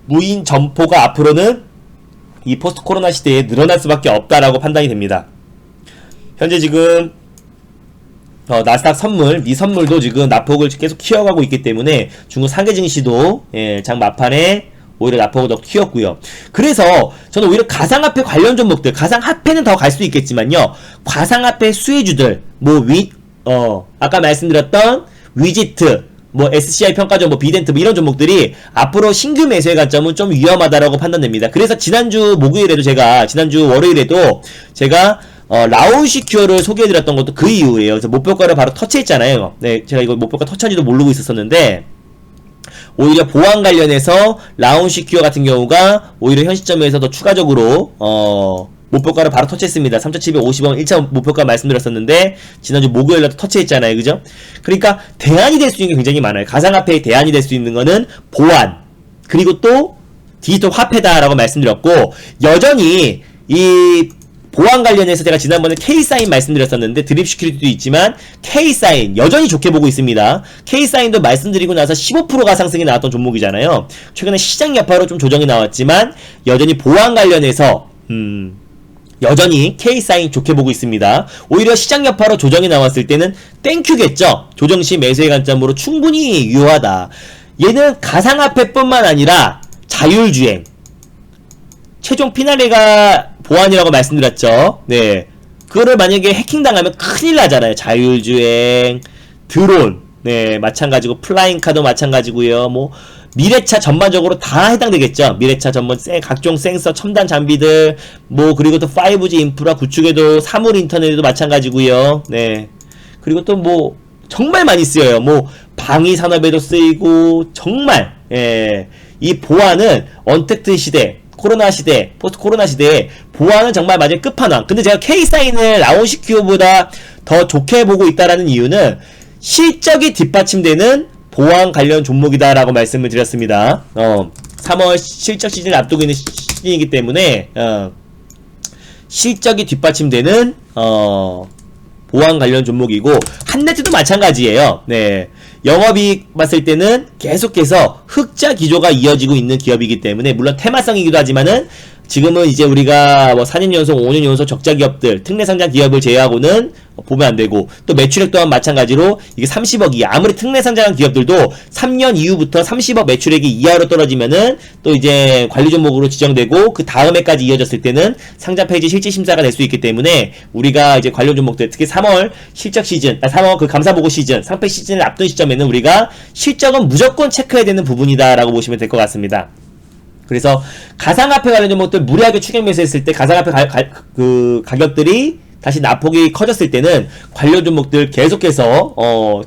무인 점포가 앞으로는 이 포스트 코로나 시대에 늘어날 수밖에 없다라고 판단이 됩니다. 현재 지금 나스닥 선물, 미선물도 지금 낙폭을 계속 키워가고 있기 때문에 중국 상계 증시도 장 막판에 오히려 낙폭을 더 키웠고요. 그래서 저는 오히려 가상화폐 관련 종목들, 가상화폐는 더 갈 수 있겠지만요, 가상화폐 수혜주들, 아까 말씀드렸던 위지트, 뭐 SCI 평가전, 뭐 비덴트 뭐 이런 종목들이 앞으로 신규 매수의 관점은 좀 위험하다라고 판단됩니다. 그래서 지난주 목요일에도 지난주 월요일에도 제가 라운시큐어를 소개해드렸던 것도 그 이유예요. 그래서 목표가를 바로 터치했잖아요. 네, 제가 이거 목표가 터치한지도 모르고 있었었는데, 오히려 보안 관련해서 라운시큐어 같은 경우가 오히려 현 시점에서 더 추가적으로 목표가를 바로 터치했습니다. 3,750원 1차 목표가 말씀드렸었는데 지난주 목요일날도 터치했잖아요. 그죠? 그러니까 대안이 될 수 있는 게 굉장히 많아요. 가상화폐의 대안이 될 수 있는 거는 보안, 그리고 또 디지털 화폐다라고 말씀드렸고, 여전히 이 보안 관련해서 제가 지난번에 K사인 말씀드렸었는데, 드립시큐리티도 있지만 K사인 여전히 좋게 보고 있습니다. K사인도 말씀드리고 나서 15%가 상승이 나왔던 종목이잖아요. 최근에 시장 여파로 좀 조정이 나왔지만 여전히 보안 관련해서 여전히 K사인 좋게 보고 있습니다. 오히려 시장 여파로 조정이 나왔을 때는 땡큐겠죠. 조정시 매수의 관점으로 충분히 유효하다. 얘는 가상화폐뿐만 아니라 자율주행, 최종 피날레가 보안이라고 말씀드렸죠. 네, 그거를 만약에 해킹당하면 큰일 나잖아요. 자율주행, 드론, 네, 마찬가지고 플라잉카도 마찬가지고요. 뭐 미래차 전반적으로 다 해당되겠죠. 미래차 전반 각종 센서, 첨단 장비들, 뭐 그리고 또 5G 인프라 구축에도 사물 인터넷에도 마찬가지고요. 네, 그리고 또 뭐 정말 많이 쓰여요. 뭐 방위 산업에도 쓰이고, 정말 이 보안은 언택트 시대, 코로나 시대, 포스트 코로나 시대에 보안은 정말 맞은 끝판왕. 근데 제가 K사인을 라운시큐어보다 더 좋게 보고 있다라는 이유는 실적이 뒷받침되는 보안 관련 종목이다라고 말씀을 드렸습니다. 3월 실적 시즌을 앞두고 있는 시즌이기 때문에 실적이 뒷받침되는 보안 관련 종목이고, 한네트도 마찬가지예요. 네, 영업이익 봤을 때는 계속해서 흑자 기조가 이어지고 있는 기업이기 때문에, 물론 테마성이기도 하지만은 지금은 이제 우리가 뭐 4년 연속, 5년 연속 적자 기업들, 특례 상장 기업을 제외하고는 보면 안 되고, 또 매출액 또한 마찬가지로 이게 30억이, 아무리 특례 상장한 기업들도 3년 이후부터 30억 매출액이 이하로 떨어지면은 또 이제 관리 종목으로 지정되고, 그 다음 해까지 이어졌을 때는 상장 폐지 실질 심사가 될 수 있기 때문에, 우리가 이제 관련 종목들, 특히 3월 실적 시즌, 3월 그 감사보고 시즌, 상패 시즌을 앞둔 시점에는 우리가 실적은 무조건 체크해야 되는 부분이다라고 보시면 될 것 같습니다. 그래서 가상화폐 관련 종목들 무리하게 추격 매수했을 때 가상화폐 가격들이 다시 낙폭이 커졌을 때는 관련 종목들 계속해서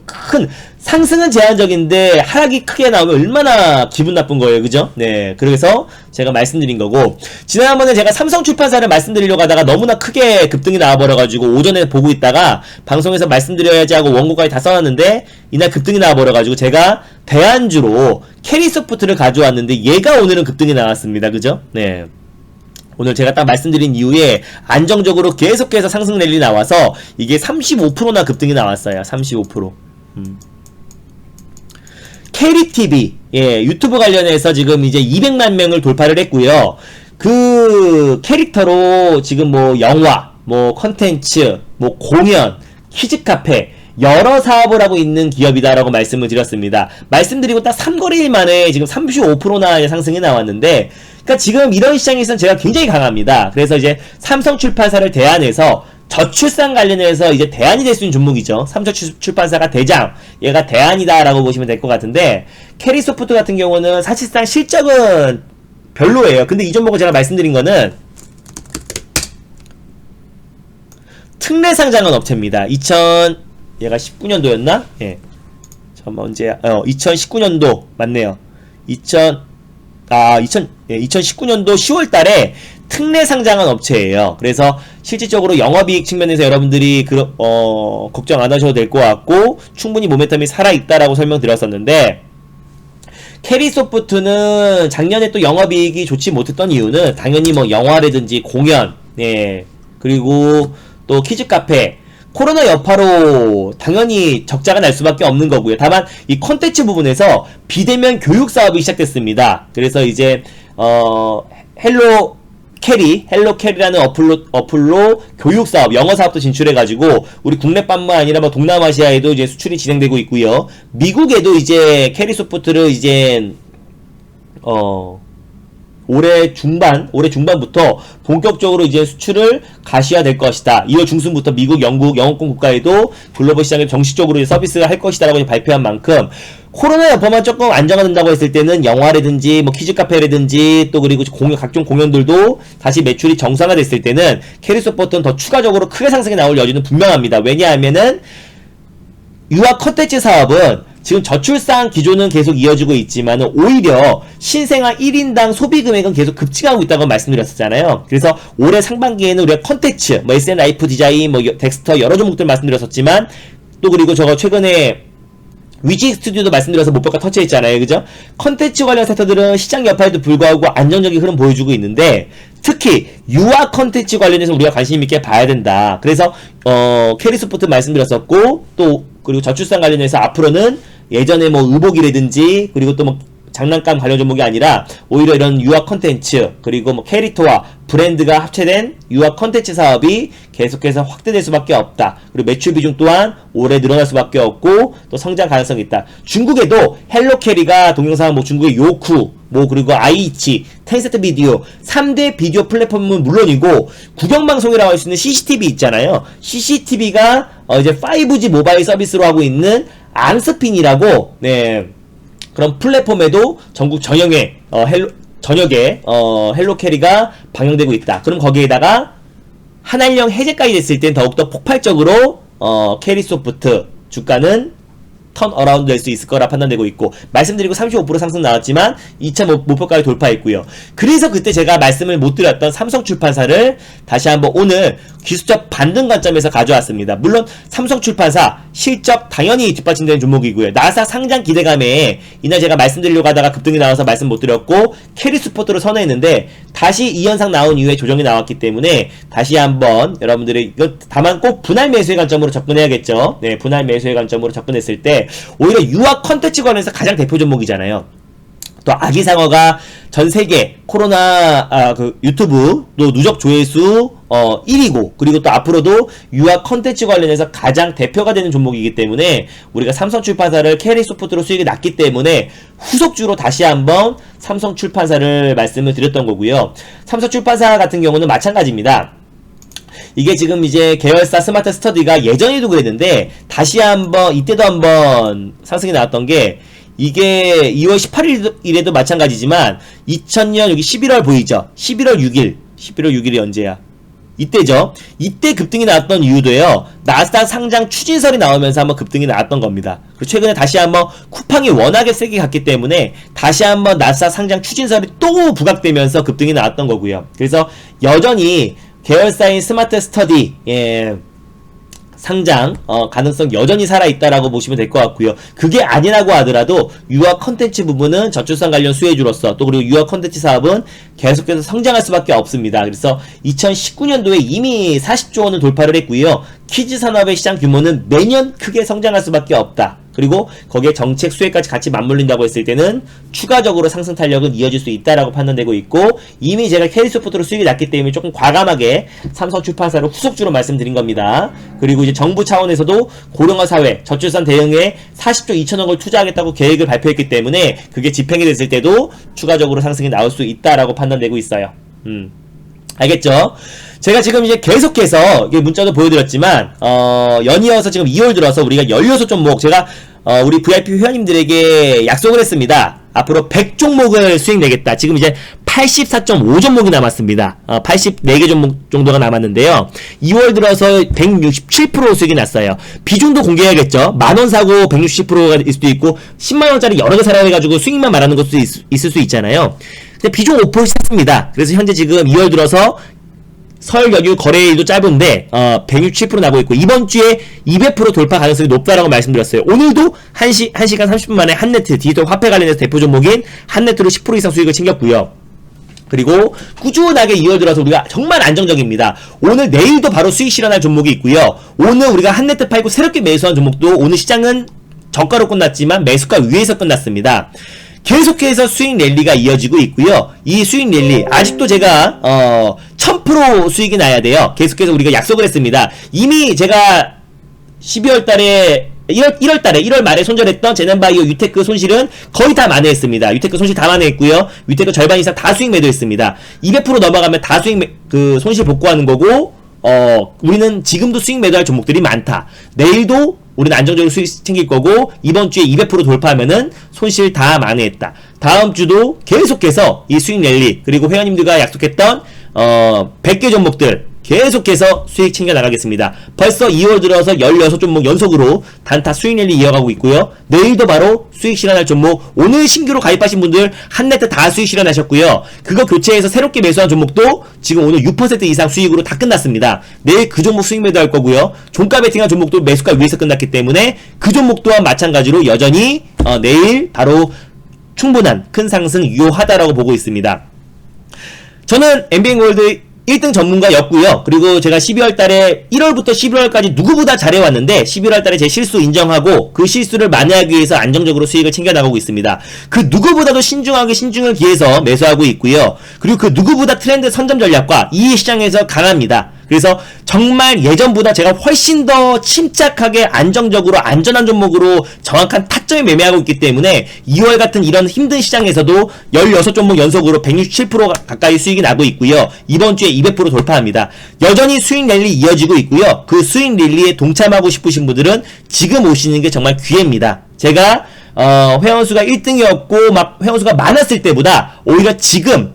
큰 상승은 제한적인데 하락이 크게 나오면 얼마나 기분 나쁜 거예요. 그죠? 네, 그래서 제가 말씀드린 거고, 지난번에 제가 삼성출판사를 말씀드리려고 하다가 너무나 크게 급등이 나와버려가지고 오전에 보고 있다가 방송에서 말씀드려야지 하고 원고까지 다 써놨는데 이날 급등이 나와버려가지고 제가 대안주로 캐리소프트를 가져왔는데 얘가 오늘은 급등이 나왔습니다. 그죠? 네, 오늘 제가 딱 말씀드린 이후에 안정적으로 계속해서 상승 랠리 나와서 이게 35%나 급등이 나왔어요. 35%. 캐리TV, 유튜브 관련해서 지금 이제 200만 명을 돌파를 했고요. 그 캐릭터로 지금 뭐 영화, 뭐 컨텐츠, 뭐 공연, 키즈카페 여러 사업을 하고 있는 기업이다라고 말씀을 드렸습니다. 말씀드리고 딱 3거래일 만에 지금 35%나 상승이 나왔는데, 그러니까 지금 이런 시장에서는 제가 굉장히 강합니다. 그래서 이제 삼성출판사를 대안해서 저출산 관련해서 이제 대안이 될 수 있는 종목이죠. 삼성출판사가 대장, 얘가 대안이다라고 보시면 될 것 같은데, 캐리소프트 같은 경우는 사실상 실적은 별로예요. 근데 이 종목을 제가 말씀드린 거는 특례 상장한 업체입니다. 얘가 19년도였나? 예. 잠깐만, 언제야? 2019년도 맞네요. 2019년도 10월 달에 특례 상장한 업체예요. 그래서 실질적으로 영업이익 측면에서 여러분들이 걱정 안 하셔도 될 것 같고, 충분히 모멘텀이 살아있다라고 설명드렸었는데, 캐리소프트는 작년에 또 영업이익이 좋지 못했던 이유는 당연히 뭐 영화라든지 공연, 그리고 또 키즈카페, 코로나 여파로 당연히 적자가 날 수밖에 없는 거고요. 다만 이 콘텐츠 부분에서 비대면 교육 사업이 시작됐습니다. 그래서 이제 헬로캐리라는 어플로 교육 사업, 영어 사업도 진출해가지고 우리 국내뿐만 아니라 뭐 동남아시아에도 이제 수출이 진행되고 있고요. 미국에도 이제 캐리소프트를 이제 올해 중반부터 본격적으로 이제 수출을 가시화될 것이다. 2월 중순부터 미국, 영국, 영어권 국가에도 글로벌 시장에 정식적으로 서비스를 할 것이다라고 발표한 만큼 코로나 여파만 조금 안정화 된다고 했을 때는 영화라든지 뭐 키즈 카페라든지 또 그리고 각종 공연들도 다시 매출이 정상화됐을 때는 캐리소프트는 더 추가적으로 크게 상승이 나올 여지는 분명합니다. 왜냐하면은 유아 컨텐츠 사업은 지금 저출산 기조는 계속 이어지고 있지만 오히려 신생아 1인당 소비 금액은 계속 급증하고 있다고 말씀드렸었잖아요. 그래서 올해 상반기에는 우리가 컨텐츠, 뭐 SN 라이프 디자인, 뭐 덱스터 여러 종목들 말씀드렸었지만 또 그리고 저거 최근에 위지 스튜디오도 말씀드려서 목표가 터치했잖아요. 그죠? 컨텐츠 관련 섹터들은 시장 여파에도 불구하고 안정적인 흐름 보여주고 있는데 특히 유아 컨텐츠 관련해서 우리가 관심 있게 봐야 된다. 그래서 캐리소프트 말씀드렸었고 또 그리고 저출산 관련해서 앞으로는 예전에 뭐 의복이라든지 그리고 또 뭐 장난감 관련 종목이 아니라 오히려 이런 유아 컨텐츠 그리고 뭐 캐릭터와 브랜드가 합체된 유아 컨텐츠 사업이 계속해서 확대될 수밖에 없다. 그리고 매출 비중 또한 올해 늘어날 수밖에 없고 또 성장 가능성이 있다. 중국에도 헬로캐리가 동영상 뭐 중국의 요쿠 뭐 그리고 아이치, 텐센트 비디오 3대 비디오 플랫폼은 물론이고 국영방송이라고 할 수 있는 CCTV 있잖아요. CCTV가 이제 5G 모바일 서비스로 하고 있는 앙스핀이라고 그런 플랫폼에도 전국 전역에 헬로캐리가 방영되고 있다. 그럼 거기에다가 한알령 해제까지 됐을 땐 더욱더 폭발적으로 캐리소프트 주가는 턴 어라운드 될 수 있을 거라 판단되고 있고 말씀드리고 35% 상승 나왔지만 2차 목표가를 돌파했고요. 그래서 그때 제가 말씀을 못 드렸던 삼성출판사를 다시 한번 오늘 기술적 반등 관점에서 가져왔습니다. 물론 삼성출판사 실적 당연히 뒷받침되는 종목이고요. 나스닥 상장 기대감에 이날 제가 말씀드리려고 하다가 급등이 나와서 말씀 못 드렸고 캐리스포트로 선회했는데 다시 이 현상 나온 이후에 조정이 나왔기 때문에 다시 한번 여러분들이 이거 다만 꼭 분할 매수의 관점으로 접근해야겠죠. 네, 분할 매수의 관점으로 접근했을 때 오히려 유아 컨텐츠 관련해서 가장 대표 종목이잖아요. 또 아기상어가 전세계 코로나 그 유튜브 또 누적 조회수 1위고 그리고 또 앞으로도 유아 컨텐츠 관련해서 가장 대표가 되는 종목이기 때문에 우리가 삼성출판사를 캐리소프트로 수익이 났기 때문에 후속주로 다시 한번 삼성출판사를 말씀을 드렸던 거고요. 삼성출판사 같은 경우는 마찬가지입니다. 이게 지금 이제 계열사 스마트 스터디가 예전에도 그랬는데 다시 한번 이때도 한번 상승이 나왔던 게 이게 2월 18일에도 마찬가지지만 2000년 여기 11월 보이죠? 11월 6일이 언제야? 이때죠. 이때 급등이 나왔던 이유도요. 나스닥 상장 추진설이 나오면서 한번 급등이 나왔던 겁니다. 그리고 최근에 다시 한번 쿠팡이 워낙에 세게 갔기 때문에 다시 한번 나스닥 상장 추진설이 또 부각되면서 급등이 나왔던 거고요. 그래서 여전히 계열사인 스마트 스터디 상장 가능성 여전히 살아있다라고 보시면 될 것 같고요. 그게 아니라고 하더라도 유아 컨텐츠 부분은 저출산 관련 수혜주로서 또 그리고 유아 컨텐츠 사업은 계속해서 성장할 수밖에 없습니다. 그래서 2019년도에 이미 40조 원을 돌파를 했고요. 키즈 산업의 시장 규모는 매년 크게 성장할 수밖에 없다. 그리고 거기에 정책 수혜까지 같이 맞물린다고 했을 때는 추가적으로 상승 탄력은 이어질 수 있다라고 판단되고 있고 이미 제가 캐리소프트로 수익이 났기 때문에 조금 과감하게 삼성출판사로 후속주로 말씀드린 겁니다. 그리고 이제 정부 차원에서도 고령화 사회 저출산 대응에 40조 2천억을 투자하겠다고 계획을 발표했기 때문에 그게 집행이 됐을 때도 추가적으로 상승이 나올 수 있다라고 판단되고 있어요. 알겠죠? 제가 지금 이제 계속해서 이게 문자도 보여드렸지만 연이어서 지금 2월 들어서 우리가 16 종목 제가 우리 VIP 회원님들에게 약속을 했습니다. 앞으로 100종목을 수익 내겠다. 지금 이제 84.5종목이 남았습니다. 84개 종목 정도가 남았는데요. 2월 들어서 167% 수익이 났어요. 비중도 공개해야겠죠. 만원 사고 160%가 될 수도 있고 10만원짜리 여러 개 사라 해가지고 수익만 말하는 것도 있을 수 있잖아요. 근데 비중 5% 샀습니다. 그래서 현재 지금 2월 들어서 설 연휴 거래일도 짧은데 167% 나고 있고 이번 주에 200% 돌파 가능성이 높다라고 말씀드렸어요. 오늘도 1시간 30분 만에 한네트 디지털 화폐 관련해서 대표 종목인 한네트로 10% 이상 수익을 챙겼고요. 그리고 꾸준하게 2월 들어서 우리가 정말 안정적입니다. 오늘 내일도 바로 수익 실현할 종목이 있고요. 오늘 우리가 한네트 팔고 새롭게 매수한 종목도 오늘 시장은 저가로 끝났지만 매수가 위에서 끝났습니다. 계속해서 수익 랠리가 이어지고 있고요. 이 수익 랠리 아직도 제가 1000% 수익이 나야 돼요. 계속해서 우리가 약속을 했습니다. 이미 제가 12월달에 1월 말에 손절했던 제넨바이오 유테크 손실은 거의 다 만회했습니다. 유테크 손실 다 만회했고요. 유테크 절반 이상 다 수익 매도했습니다. 200% 넘어가면 다 수익 손실 복구하는 거고 우리는 지금도 수익 매도할 종목들이 많다. 내일도 우리는 안정적으로 수익 챙길 거고, 이번 주에 200% 돌파하면은 손실 다 만회했다. 다음 주도 계속해서 이 수익 랠리, 그리고 회원님들과 약속했던 100개 종목들 계속해서 수익 챙겨 나가겠습니다. 벌써 2월 들어서 16종목 연속으로 단타 수익 랠리 이어가고 있고요. 내일도 바로 수익 실현할 종목, 오늘 신규로 가입하신 분들 한네트 다 수익 실현하셨고요. 그거 교체해서 새롭게 매수한 종목도 지금 오늘 6% 이상 수익으로 다 끝났습니다. 내일 그 종목 수익 매도할 거고요. 종가 베팅한 종목도 매수가 위에서 끝났기 때문에 그 종목 또한 마찬가지로 여전히 내일 바로 충분한 큰 상승 유효하다라고 보고 있습니다. 저는 엠비엔골드 1등 전문가였고요. 그리고 제가 12월 달에 1월부터 11월까지 누구보다 잘해왔는데 11월 달에 제 실수 인정하고 그 실수를 만회하기 위해서 안정적으로 수익을 챙겨나가고 있습니다. 그 누구보다도 신중하게 신중을 기해서 매수하고 있고요. 그리고 그 누구보다 트렌드 선점 전략과 이 시장에서 강합니다. 그래서 정말 예전보다 제가 훨씬 더 침착하게 안정적으로 안전한 종목으로 정확한 타점에 매매하고 있기 때문에 2월 같은 이런 힘든 시장에서도 16종목 연속으로 167% 가까이 수익이 나고 있고요. 이번 주에 200% 돌파합니다. 여전히 수익 랠리 이어지고 있고요. 그 수익 랠리에 동참하고 싶으신 분들은 지금 오시는 게 정말 기회입니다. 제가 회원수가 1등이었고 막 회원수가 많았을 때보다 오히려 지금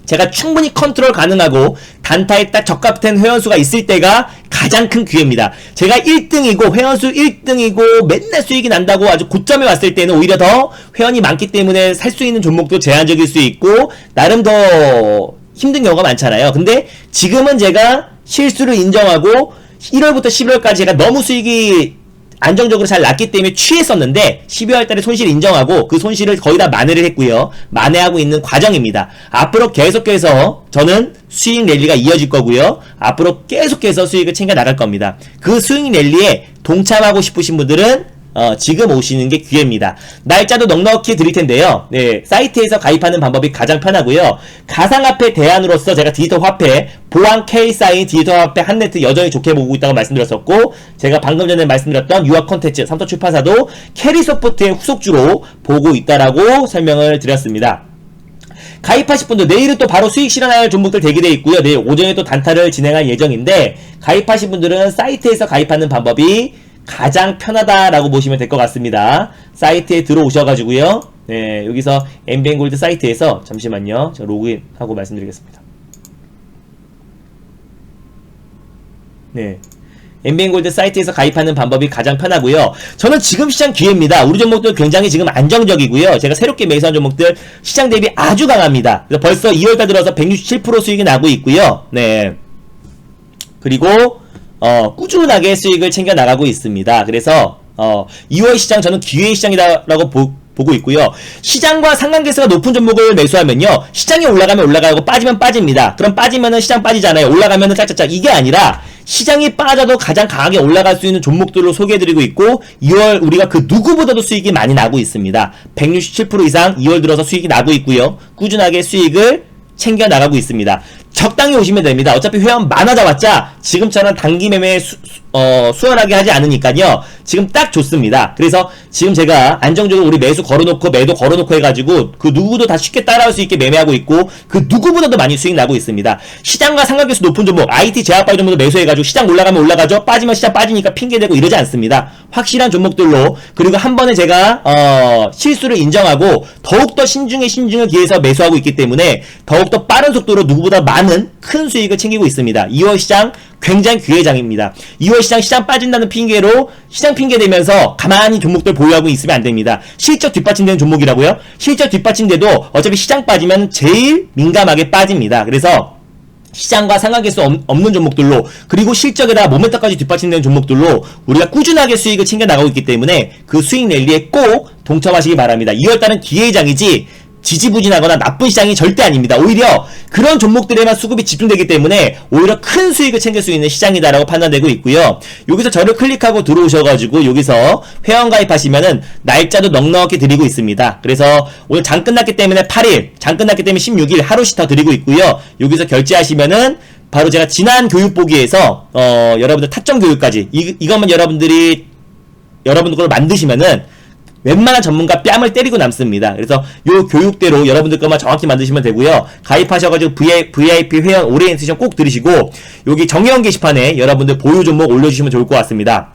제가 충분히 컨트롤 가능하고 단타에 딱 적합한 회원수가 있을 때가 가장 큰 기회입니다. 제가 1등이고 회원수 1등이고 맨날 수익이 난다고 아주 고점에 왔을 때는 오히려 더 회원이 많기 때문에 살 수 있는 종목도 제한적일 수 있고 나름 더 힘든 경우가 많잖아요. 근데 지금은 제가 실수를 인정하고 1월부터 11월까지 제가 너무 수익이 안정적으로 잘 났기 때문에 취했었는데 12월 달에 손실 인정하고 그 손실을 거의 다 만회를 했고요. 만회하고 있는 과정입니다. 앞으로 계속해서 저는 수익 랠리가 이어질 거고요. 앞으로 계속해서 수익을 챙겨 나갈 겁니다. 그 수익 랠리에 동참하고 싶으신 분들은 지금 오시는 게 기회입니다. 날짜도 넉넉히 드릴 텐데요. 사이트에서 가입하는 방법이 가장 편하고요. 가상화폐 대안으로서 제가 디지털 화폐, 보안 K사인 디지털 화폐 한네트 여전히 좋게 보고 있다고 말씀드렸었고, 제가 방금 전에 말씀드렸던 유학 콘텐츠 삼성출판사도 캐리소프트의 후속주로 보고 있다라고 설명을 드렸습니다. 가입하실 분들 내일은 또 바로 수익 실현할 종목들 대기되어 있고요. 내일 오전에 또 단타를 진행할 예정인데, 가입하신 분들은 사이트에서 가입하는 방법이 가장 편하다라고 보시면 될 것 같습니다. 사이트에 들어오셔가지고요. 여기서 엠비엔골드 사이트에서 잠시만요. 제가 로그인하고 말씀드리겠습니다. 엠비엔골드 사이트에서 가입하는 방법이 가장 편하고요. 저는 지금 시장 기회입니다. 우리 종목들 굉장히 지금 안정적이고요. 제가 새롭게 매수한 종목들 시장 대비 아주 강합니다. 그래서 벌써 2월달 들어서 167% 수익이 나고 있고요. 그리고 꾸준하게 수익을 챙겨 나가고 있습니다. 그래서 2월 시장 저는 기회의 시장이다라고 보고 있고요. 시장과 상관계수가 높은 종목을 매수하면요, 시장이 올라가면 올라가고 빠지면 빠집니다. 그럼 빠지면은 시장 빠지잖아요. 올라가면은 짝짝짝. 이게 아니라 시장이 빠져도 가장 강하게 올라갈 수 있는 종목들로 소개해드리고 있고, 2월 우리가 그 누구보다도 수익이 많이 나고 있습니다. 167% 이상 2월 들어서 수익이 나고 있고요. 꾸준하게 수익을 챙겨 나가고 있습니다. 적당히 오시면 됩니다. 어차피 회원 많아져봤자 지금처럼 단기 매매 수월하게 하지 않으니까요. 지금 딱 좋습니다. 그래서 지금 제가 안정적으로 우리 매수 걸어놓고 매도 걸어놓고 해가지고 그 누구도 다 쉽게 따라올 수 있게 매매하고 있고, 그 누구보다도 많이 수익 나고 있습니다. 시장과 상관계수 높은 종목, IT 제약바이오 종목도 매수해가지고 시장 올라가면 올라가죠. 빠지면 시장 빠지니까 핑계대고 이러지 않습니다. 확실한 종목들로, 그리고 한 번에 제가 실수를 인정하고 더욱더 신중에 신중을 기해서 매수하고 있기 때문에 더욱더 빠른 속도로 누구보다 많은 큰 수익을 챙기고 있습니다. 2월 시장 굉장히 기회장입니다. 2월 시장 빠진다는 핑계로 시장 핑계 대면서 가만히 종목들 보유하고 있으면 안 됩니다. 실적 뒷받침되는 종목이라고요? 실적 뒷받침돼도 어차피 시장 빠지면 제일 민감하게 빠집니다. 그래서 시장과 상관계수 없는 종목들로, 그리고 실적에다가 모멘텀까지 뒷받침되는 종목들로 우리가 꾸준하게 수익을 챙겨 나가고 있기 때문에 그 수익 랠리에 꼭 동참하시기 바랍니다. 2월달은 기회장이지 지지부진하거나 나쁜 시장이 절대 아닙니다. 오히려 그런 종목들에만 수급이 집중되기 때문에 오히려 큰 수익을 챙길 수 있는 시장이다라고 판단되고 있고요. 여기서 저를 클릭하고 들어오셔가지고 여기서 회원 가입하시면은 날짜도 넉넉히 드리고 있습니다. 그래서 오늘 장 끝났기 때문에 8일, 장 끝났기 때문에 16일 하루씩 더 드리고 있고요. 여기서 결제하시면은 바로 제가 지난 교육 보기에서 여러분들 타점 교육까지 이것만 여러분들 걸 만드시면은 웬만한 전문가 뺨을 때리고 남습니다. 그래서 요 교육대로 여러분들 것만 정확히 만드시면 되고요. 가입하셔가지고 VIP 회원 오리엔테이션 꼭 들으시고, 여기 정회원 게시판에 여러분들 보유 종목 올려주시면 좋을 것 같습니다.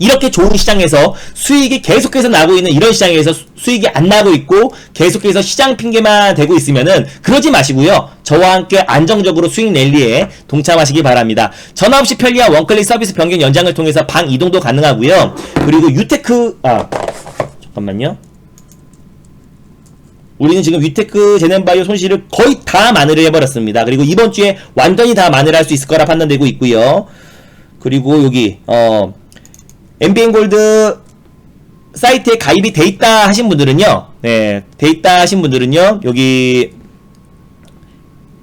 이렇게 좋은 시장에서 수익이 계속해서 나고 있는 이런 시장에서 수익이 안 나고 있고 계속해서 시장 핑계만 대고 있으면은 그러지 마시고요. 저와 함께 안정적으로 수익 랠리에 동참하시기 바랍니다. 전화 없이 편리한 원클릭 서비스 변경 연장을 통해서 방 이동도 가능하고요. 그리고 유테크 잠깐만요. 우리는 지금 위테크 제넨바이오 손실을 거의 다 만회를 해버렸습니다. 그리고 이번 주에 완전히 다 만회를 할 수 있을 거라 판단되고 있고요. 그리고 여기 MBN골드 사이트에 가입이 돼 있다 하신 분들은요, 네, 돼 있다 하신 분들은요, 여기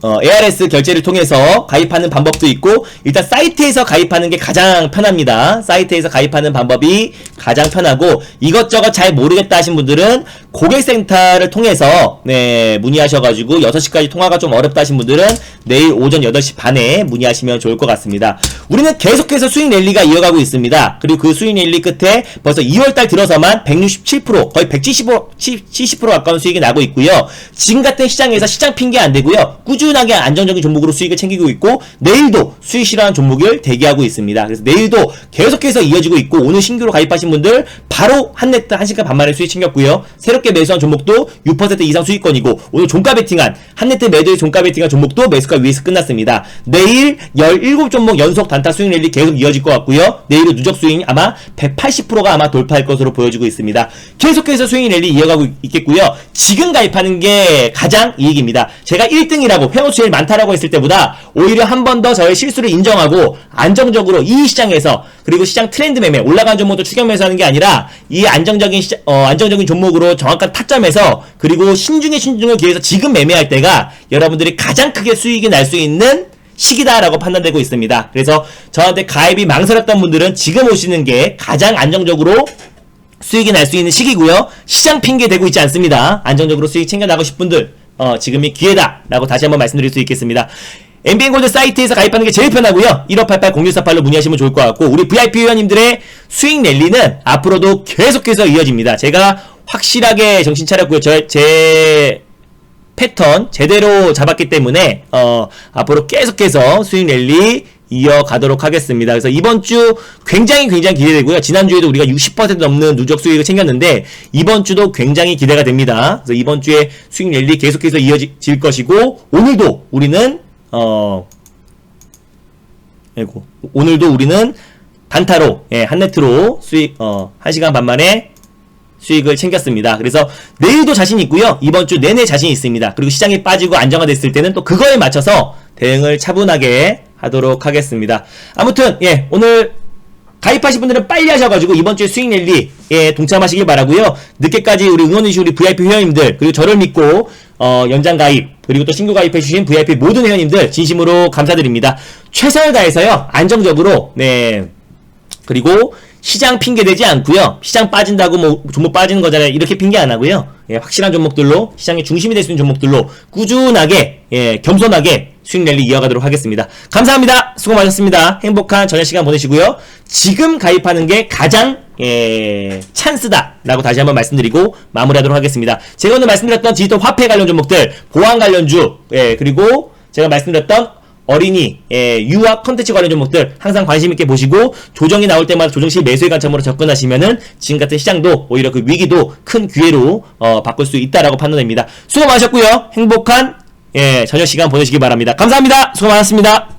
ARS 결제를 통해서 가입하는 방법도 있고, 일단 사이트에서 가입하는 게 가장 편합니다. 사이트에서 가입하는 방법이 가장 편하고, 이것저것 잘 모르겠다 하신 분들은 고객센터를 통해서 네, 문의하셔가지고 6시까지 통화가 좀 어렵다 하신 분들은 내일 오전 8시 반에 문의하시면 좋을 것 같습니다. 우리는 계속해서 수익 랠리가 이어가고 있습니다. 그리고 그 수익 랠리 끝에 벌써 2월달 들어서만 167%, 거의 170% 가까운 수익이 나고 있고요. 지금 같은 시장에서 시장 핑계 안 되고요. 꾸준하게 안정적인 종목으로 수익을 챙기고 있고, 내일도 수익 실현한 종목을 대기하고 있습니다. 그래서 내일도 계속해서 이어지고 있고, 오늘 신규로 가입하신 분들 바로 한네트 1시간 반 만에 수익 챙겼고요. 새롭게 매수한 종목도 6% 이상 수익권이고, 오늘 종가 베팅한 한네트 매도의 종가 베팅한 종목도 매수가 위에서 끝났습니다. 내일 17종목 연속 단타 수익 랠리 계속 이어질 것 같고요. 내일은 누적 수익이 아마 180%가 아마 돌파할 것으로 보여지고 있습니다. 계속해서 수익 랠리 이어가고 있겠고요. 지금 가입하는 게 가장 이익입니다. 제가 1등이라고 회원 수 제일 많다라고 했을 때보다 오히려 한 번 더 저의 실수를 인정하고 안정적으로 이 시장에서, 그리고 시장 트렌드 매매, 올라간 종목도 추격 매수하는 게 아니라 이 안정적인 안정적인 종목으로 정확한 타점에서, 그리고 신중에 신중을 기해서 지금 매매할 때가 여러분들이 가장 크게 수익이 날 수 있는 시기다라고 판단되고 있습니다. 그래서 저한테 가입이 망설였던 분들은 지금 오시는 게 가장 안정적으로 수익이 날 수 있는 시기고요. 시장 핑계 대고 있지 않습니다. 안정적으로 수익 챙겨나가고 싶은 분들 지금이 기회다 라고 다시 한번 말씀드릴 수 있겠습니다. MBN골드 사이트에서 가입하는 게 제일 편하고요. 1588-0648로 문의하시면 좋을 것 같고, 우리 VIP 회원님들의 수익 랠리는 앞으로도 계속해서 이어집니다. 제가 확실하게 정신 차렸고요. 제 패턴 제대로 잡았기 때문에 앞으로 계속해서 수익 랠리 이어가도록 하겠습니다. 그래서 이번 주 굉장히 기대되고요. 지난주에도 우리가 60% 넘는 누적 수익을 챙겼는데 이번 주도 굉장히 기대가 됩니다. 그래서 이번 주에 수익 랠리 계속해서 이어질 것이고, 오늘도 우리는 오늘도 우리는 단타로, 한네트로 수익 1시간 반 만에 수익을 챙겼습니다. 그래서 내일도 자신 있고요. 이번 주 내내 자신 있습니다. 그리고 시장이 빠지고 안정화됐을 때는 또 그거에 맞춰서 대응을 차분하게 하도록 하겠습니다. 아무튼 오늘 가입하신 분들은 빨리 하셔가지고 이번 주에 수익 랠리에 동참하시길 바라고요. 늦게까지 우리 응원해주신 우리 VIP 회원님들, 그리고 저를 믿고 연장 가입, 그리고 또 신규 가입해주신 VIP 모든 회원님들 진심으로 감사드립니다. 최선을 다해서요, 안정적으로, 그리고 시장 핑계 대지 않고요. 시장 빠진다고 뭐 종목 빠지는 거잖아요, 이렇게 핑계 안 하고요. 확실한 종목들로, 시장의 중심이 될 수 있는 종목들로 꾸준하게, 겸손하게 수익 랠리 이어가도록 하겠습니다. 감사합니다. 수고 많으셨습니다. 행복한 저녁 시간 보내시고요. 지금 가입하는 게 가장 찬스다 라고 다시 한번 말씀드리고 마무리하도록 하겠습니다. 제가 오늘 말씀드렸던 디지털 화폐 관련 종목들, 보안 관련주, 그리고 제가 말씀드렸던 어린이, 유아 컨텐츠 관련 종목들 항상 관심있게 보시고, 조정이 나올 때마다 조정시 매수의 관점으로 접근하시면은 지금 같은 시장도 오히려 그 위기도 큰 기회로 바꿀 수 있다라고 판단됩니다. 수고 많으셨고요. 행복한 저녁 시간 보내시기 바랍니다. 감사합니다. 수고 많았습니다.